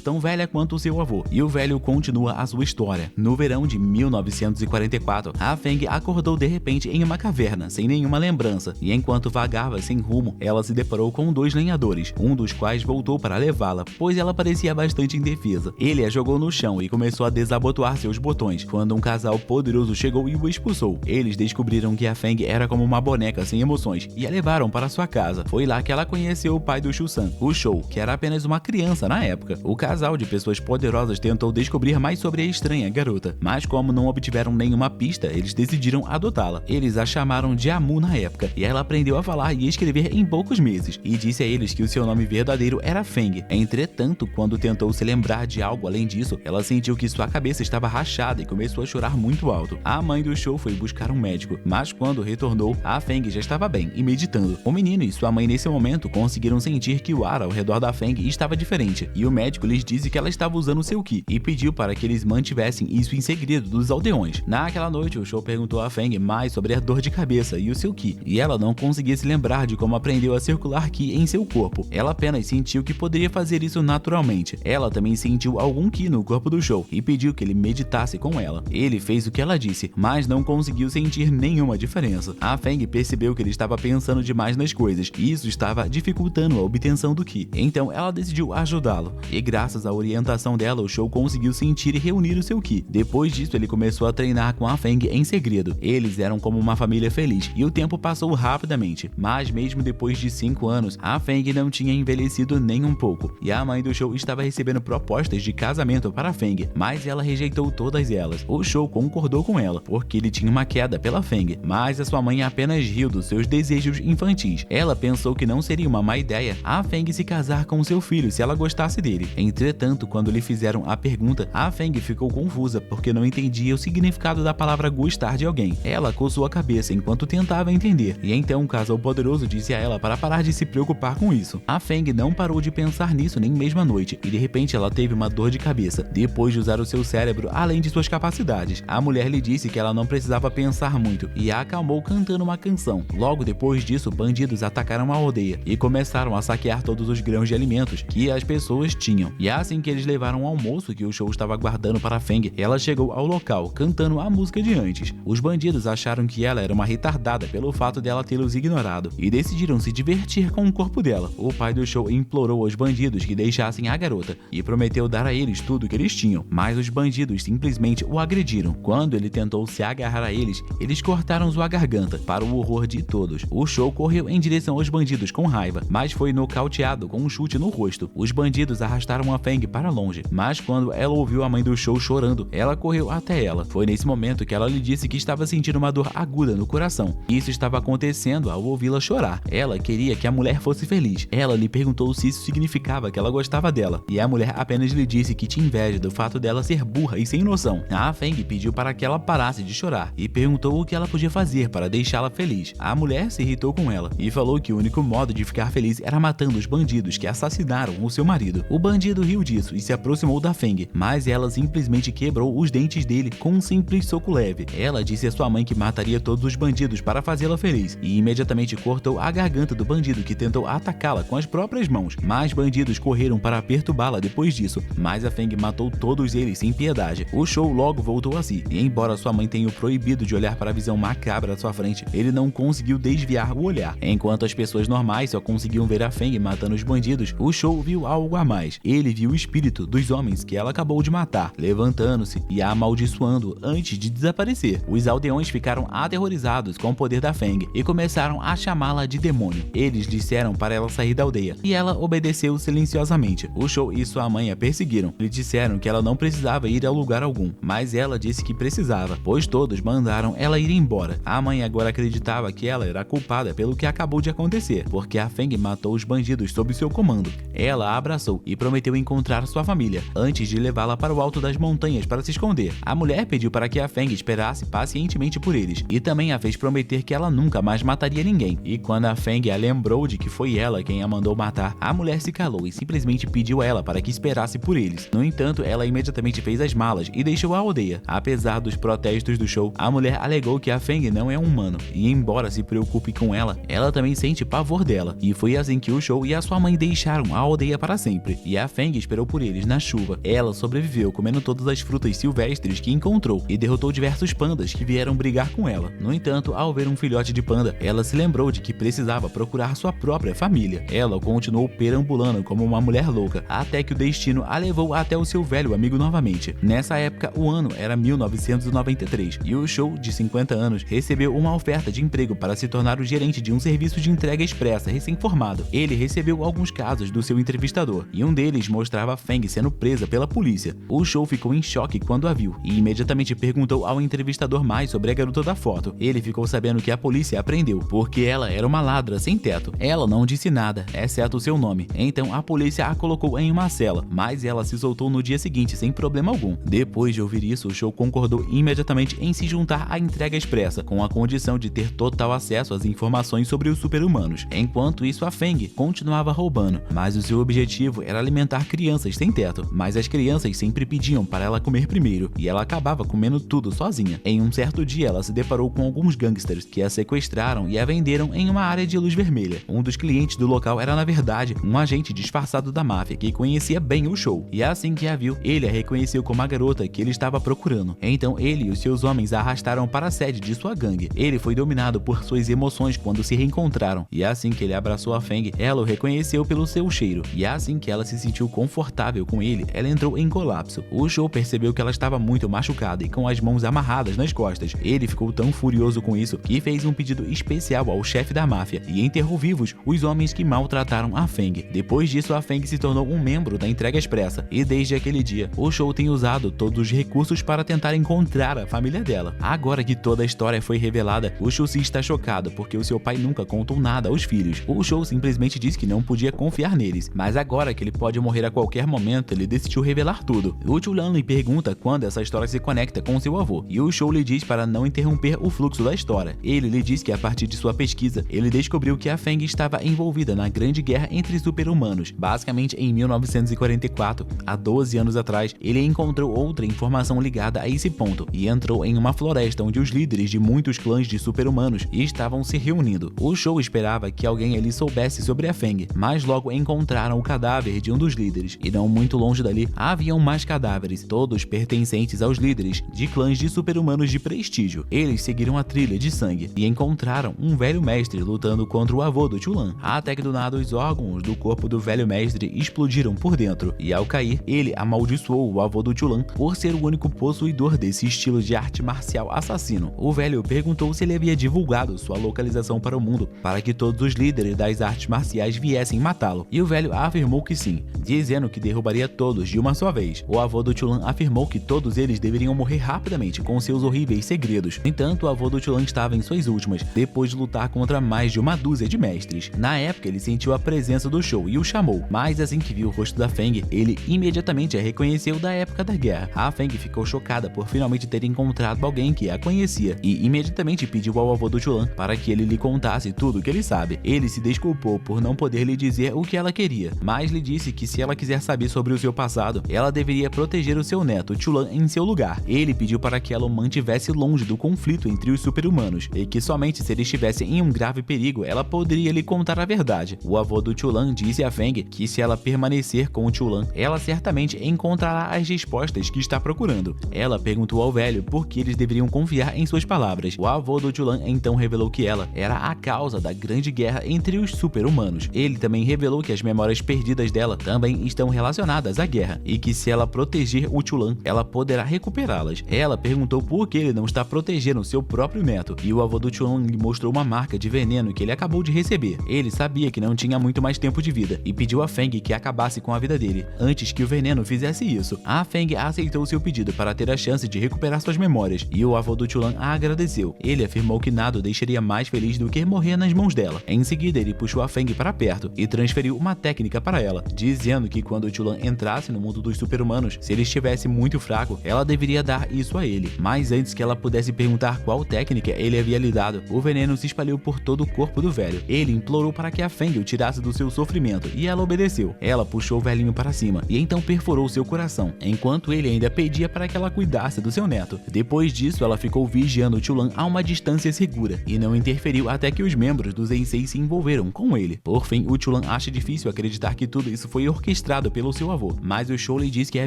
tão velha quanto o seu avô e o velho continua a sua história. No verão de 1944, a Feng acordou de repente em uma caverna, sem nenhuma lembrança, e enquanto vagava sem rumo, ela se deparou com dois lenhadores, um dos quais voltou para levá-la, pois ela parecia bastante indefesa. Ele a jogou no chão e começou a desabotoar seus botões, quando um casal poderoso chegou e o expulsou. Eles descobriram que a Feng era como uma boneca sem emoções e a levaram para sua casa. Foi lá que ela conheceu o pai do Shu-san, o Shou, que era apenas uma criança na época. O casal de pessoas poderosas tentou descobrir mais sobre a estranha garota, mas como não obtiveram nenhuma pista, eles decidiram adotá-la. Eles a chamaram de Amu na época, e ela aprendeu a falar e escrever em poucos meses, e disse a eles que o seu nome verdadeiro era Feng. Entretanto, quando tentou se lembrar de algo além disso, ela sentiu que sua cabeça estava rachada e começou a chorar muito alto. A mãe do Shou foi buscar um médico, mas quando retornou, a Feng já estava bem e meditando. O menino e sua mãe nesse momento conseguiram sentir que o ar ao redor da Feng estava diferente, e o médico lhes disse que ela estava usando seu Ki e pediu para que eles mantivessem isso em segredo dos aldeões. Naquela noite, o Shou perguntou a Feng mais sobre a dor de cabeça e o seu Ki, e ela não conseguia se lembrar de como aprendeu a circular Ki em seu corpo. Ela apenas sentiu que poderia fazer isso naturalmente. Ela também sentiu algum Ki no corpo do Shou e pediu que ele meditasse com ela. Ele fez o que ela disse, mas não conseguiu sentir nenhuma diferença. A Feng percebeu que ele estava pensando demais nas coisas e isso estava dificultando a obtenção do Ki. Então ela decidiu ajudá-lo, e graças à orientação dela, o Shou conseguiu sentir e reunir o seu Ki. Depois disso, ele começou a treinar com a Feng em segredo. Eles eram como uma família feliz e o tempo passou rapidamente, mas mesmo depois de 5 anos, a Feng não tinha envelhecido nem um pouco, e a mãe do Shou estava recebendo propostas de casamento para a Feng, mas ela rejeitou todas elas. O Shou concordou com ela, porque ele tinha uma queda pela Feng, mas a sua mãe apenas riu dos seus desejos infantis. Ela pensou que não seria uma má ideia a Feng se casar com seu filho se ela gostasse dele. Entretanto, quando lhe fizeram a pergunta, a Feng ficou confusa porque não entendia o significado da palavra gostar de alguém. Ela coçou a cabeça enquanto tentava entender, e então o casal poderoso disse a ela para parar de se preocupar com isso. A Feng não parou de pensar nisso nem mesmo à noite, e de repente ela teve uma dor de cabeça, depois de usar o seu cérebro além de suas capacidades. A mulher lhe disse que ela não precisava pensar muito, e a acalmou cantando uma canção. Logo depois disso, bandidos atacaram a aldeia e começaram a saquear todos os grãos de alimentos que as pessoas tinham. E assim que eles levaram o almoço que o Shou estava guardando para a Feng, ela chegou ao local, cantando a música de antes. Os bandidos acharam que ela era uma retardada pelo fato dela tê-los ignorado, e decidiram se divertir com o corpo dela. O pai do Shou implorou aos bandidos que deixassem a garota, e prometeu dar a eles tudo o que eles tinham, mas os bandidos simplesmente o agrediram. Quando ele tentou se agarrar a eles, eles cortaram sua garganta, para o horror de todos. O Shou correu em direção aos bandidos com raiva, mas foi nocauteado com um chute no rosto. Os bandidos arrastaram a Feng para longe, mas quando ela ouviu a mãe do Shou chorando, ela correu até ela. Foi nesse momento que ela lhe disse que estava sentindo uma dor aguda no coração. Isso estava acontecendo ao ouvi-la chorar. Ela queria que a mulher fosse feliz. Ela lhe perguntou se isso significava que ela gostava dela, e a mulher apenas lhe disse que tinha inveja do fato dela ser burra e sem noção. A Feng pediu para que ela parasse de chorar e perguntou o que ela podia fazer para deixá-la feliz. A mulher se irritou com ela e falou que o único modo de ficar feliz era matando os bandidos que assassinaram o seu marido. O bandido riu disso e se aproximou da Feng, mas ela simplesmente quebrou os dentes dele com um simples soco leve. Ela disse a sua mãe que mataria todos os bandidos para fazê-la feliz e imediatamente cortou a garganta do bandido que tentou atacá-la com as próprias mãos. Mais bandidos correram para perturbá-la depois disso, mas a Feng matou todos eles sem piedade. O Shou logo voltou a si, e embora sua mãe tenha o proibido de olhar para a visão macabra à sua frente, ele não conseguiu desviar o olhar. Enquanto as pessoas normais só conseguiam ver a Feng matando os bandidos, o Shou viu algo a mais. Ele viu o espírito dos homens que ela acabou de matar, levantando-se e a amaldiçoando antes de desaparecer. Os aldeões ficaram aterrorizados com o poder da Feng e começaram a chamá-la de demônio. Eles disseram para ela sair da aldeia, e ela obedeceu silenciosamente. O Shou e sua mãe a perseguiram. Lhe disseram que ela não precisava ir a lugar algum, mas ela disse que precisava, pois todos mandaram ela ir embora. A mãe agora acreditava que ela era culpada pelo que acabou de acontecer, porque a Feng matou os bandidos sob seu comando. Ela a abraçou e prometeu encontrar encontrar sua família, antes de levá-la para o alto das montanhas para se esconder. A mulher pediu para que a Feng esperasse pacientemente por eles, e também a fez prometer que ela nunca mais mataria ninguém. E quando a Feng a lembrou de que foi ela quem a mandou matar, a mulher se calou e simplesmente pediu a ela para que esperasse por eles. No entanto, ela imediatamente fez as malas e deixou a aldeia. Apesar dos protestos do show, a mulher alegou que a Feng não é um humano, e embora se preocupe com ela, ela também sente pavor dela. E foi assim que o show e a sua mãe deixaram a aldeia para sempre, e a Feng esperou por eles na chuva. Ela sobreviveu comendo todas as frutas silvestres que encontrou e derrotou diversos pandas que vieram brigar com ela. No entanto, ao ver um filhote de panda, ela se lembrou de que precisava procurar sua própria família. Ela continuou perambulando como uma mulher louca, até que o destino a levou até o seu velho amigo novamente. Nessa época, o ano era 1993, e o show, de 50 anos, recebeu uma oferta de emprego para se tornar o gerente de um serviço de entrega expressa recém-formado. Ele recebeu alguns casos do seu entrevistador, e um deles mostrava a Feng sendo presa pela polícia. O show ficou em choque quando a viu, e imediatamente perguntou ao entrevistador mais sobre a garota da foto. Ele ficou sabendo que a polícia a prendeu, porque ela era uma ladra sem teto. Ela não disse nada, exceto o seu nome. Então a polícia a colocou em uma cela, mas ela se soltou no dia seguinte sem problema algum. Depois de ouvir isso, o show concordou imediatamente em se juntar à entrega expressa, com a condição de ter total acesso às informações sobre os super-humanos. Enquanto isso, a Feng continuava roubando, mas o seu objetivo era alimentar crianças sem teto. Mas as crianças sempre pediam para ela comer primeiro, e ela acabava comendo tudo sozinha. Em um certo dia, ela se deparou com alguns gangsters que a sequestraram e a venderam em uma área de luz vermelha. Um dos clientes do local era, na verdade, um agente disfarçado da máfia que conhecia bem o show, e assim que a viu, ele a reconheceu como a garota que ele estava procurando. Então ele e os seus homens a arrastaram para a sede de sua gangue. Ele foi dominado por suas emoções quando se reencontraram, e assim que ele abraçou a Feng, ela o reconheceu pelo seu cheiro, e assim que ela se sentiu confortável com ele, ela entrou em colapso. O show percebeu que ela estava muito machucada e com as mãos amarradas nas costas. Ele ficou tão furioso com isso que fez um pedido especial ao chefe da máfia e enterrou vivos os homens que maltrataram a Feng. Depois disso, a Feng se tornou um membro da entrega expressa, e desde aquele dia, o show tem usado todos os recursos para tentar encontrar a família dela. Agora que toda a história foi revelada, o Shu-Si está chocado porque o seu pai nunca contou nada aos filhos. O show simplesmente disse que não podia confiar neles, mas agora que ele pode morrer a qualquer momento, ele decidiu revelar tudo. O Chulan lhe pergunta quando essa história se conecta com seu avô, e o show lhe diz para não interromper o fluxo da história. Ele lhe diz que a partir de sua pesquisa, ele descobriu que a Feng estava envolvida na Grande Guerra entre super-humanos. Basicamente, em 1944, há 12 anos atrás, ele encontrou outra informação ligada a esse ponto e entrou em uma floresta onde os líderes de muitos clãs de super-humanos estavam se reunindo. O show esperava que alguém ali soubesse sobre a Feng, mas logo encontraram o cadáver de um dos líderes, e não muito longe dali haviam mais cadáveres, todos pertencentes aos líderes de clãs de super-humanos de prestígio. Eles seguiram a trilha de sangue e encontraram um velho mestre lutando contra o avô do Chulan. Até que do nada os órgãos do corpo do velho mestre explodiram por dentro, e ao cair, ele amaldiçoou o avô do Chulan por ser o único possuidor desse estilo de arte marcial assassino. O velho perguntou se ele havia divulgado sua localização para o mundo para que todos os líderes das artes marciais viessem matá-lo, e o velho afirmou que sim, dizendo que derrubaria todos de uma só vez. O avô do Chulan afirmou que todos eles deveriam morrer rapidamente com seus horríveis segredos. No entanto, o avô do Chulan estava em suas últimas, depois de lutar contra mais de uma dúzia de mestres. Na época, ele sentiu a presença do show e o chamou, mas assim que viu o rosto da Feng, ele imediatamente a reconheceu da época da guerra. A Feng ficou chocada por finalmente ter encontrado alguém que a conhecia, e imediatamente pediu ao avô do Chulan para que ele lhe contasse tudo o que ele sabe. Ele se desculpou por não poder lhe dizer o que ela queria, mas lhe disse que se ela quiser saber sobre o seu passado, ela deveria proteger o seu neto, Chulan, em seu lugar. Ele pediu para que ela o mantivesse longe do conflito entre os super-humanos, e que somente se ele estivesse em um grave perigo, ela poderia lhe contar a verdade. O avô do Chulan disse a Feng que se ela permanecer com o Chulan, ela certamente encontrará as respostas que está procurando. Ela perguntou ao velho por que eles deveriam confiar em suas palavras. O avô do Chulan então revelou que ela era a causa da grande guerra entre os super-humanos. Ele também revelou que as memórias perdidas dela também estão relacionadas à guerra, e que se ela proteger o Chulan, ela poderá recuperá-las. Ela perguntou por que ele não está protegendo seu próprio neto, e o avô do Chulan lhe mostrou uma marca de veneno que ele acabou de receber. Ele sabia que não tinha muito mais tempo de vida, e pediu a Feng que acabasse com a vida dele, antes que o veneno fizesse isso. A Feng aceitou seu pedido para ter a chance de recuperar suas memórias, e o avô do Chulan a agradeceu. Ele afirmou que nada o deixaria mais feliz do que morrer nas mãos dela. Em seguida, ele puxou a Feng para perto e transferiu uma técnica para ela, dizendo que quando quando Chulan entrasse no mundo dos super-humanos, se ele estivesse muito fraco, ela deveria dar isso a ele. Mas antes que ela pudesse perguntar qual técnica ele havia lhe dado, o veneno se espalhou por todo o corpo do velho. Ele implorou para que a Feng o tirasse do seu sofrimento e ela obedeceu. Ela puxou o velhinho para cima e então perfurou seu coração, enquanto ele ainda pedia para que ela cuidasse do seu neto. Depois disso, ela ficou vigiando Chulan a uma distância segura e não interferiu até que os membros dos Heisei se envolveram com ele. Por fim, o Chulan acha difícil acreditar que tudo isso foi orquestrado pelo seu avô, mas o Shou lhe diz que é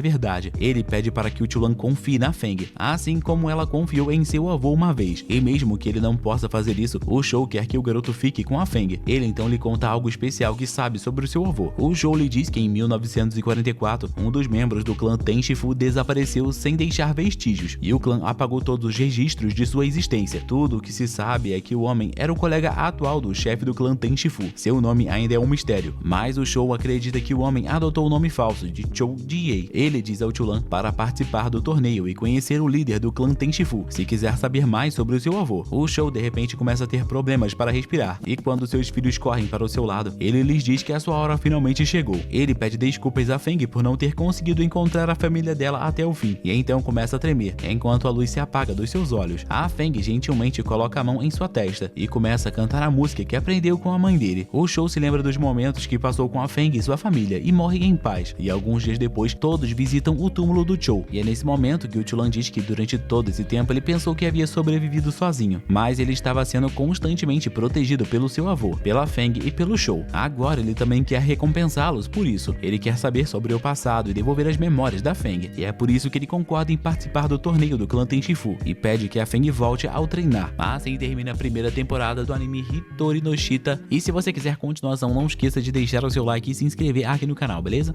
verdade. Ele pede para que o Chulan confie na Feng, assim como ela confiou em seu avô uma vez. E mesmo que ele não possa fazer isso, o Shou quer que o garoto fique com a Feng. Ele então lhe conta algo especial que sabe sobre o seu avô. O Shou lhe diz que em 1944, um dos membros do clã Tenshifu desapareceu sem deixar vestígios, e o clã apagou todos os registros de sua existência. Tudo o que se sabe é que o homem era o colega atual do chefe do clã Tenshifu. Seu nome ainda é um mistério, mas o Shou acredita que o homem adotou o nome falso de Chou Jie. Ele diz ao Chulan para participar do torneio e conhecer o líder do clã Tenshifu, se quiser saber mais sobre o seu avô. O Shou de repente começa a ter problemas para respirar, e quando seus filhos correm para o seu lado, ele lhes diz que a sua hora finalmente chegou. Ele pede desculpas a Feng por não ter conseguido encontrar a família dela até o fim, e então começa a tremer, enquanto a luz se apaga dos seus olhos. A Feng gentilmente coloca a mão em sua testa e começa a cantar a música que aprendeu com a mãe dele. O Shou se lembra dos momentos que passou com a Feng e sua família e morre em paz, e alguns dias depois todos visitam o túmulo do Chou, e é nesse momento que o Chulan diz que durante todo esse tempo ele pensou que havia sobrevivido sozinho, mas ele estava sendo constantemente protegido pelo seu avô, pela Feng e pelo Shou. Agora ele também quer recompensá-los por isso. Ele quer saber sobre o passado e devolver as memórias da Feng, e é por isso que ele concorda em participar do torneio do clã Tenshifu e pede que a Feng volte ao treinar. Assim termina a primeira temporada do anime Hitori no Shita, e se você quiser continuação, não esqueça de deixar o seu like e se inscrever aqui no canal, beleza?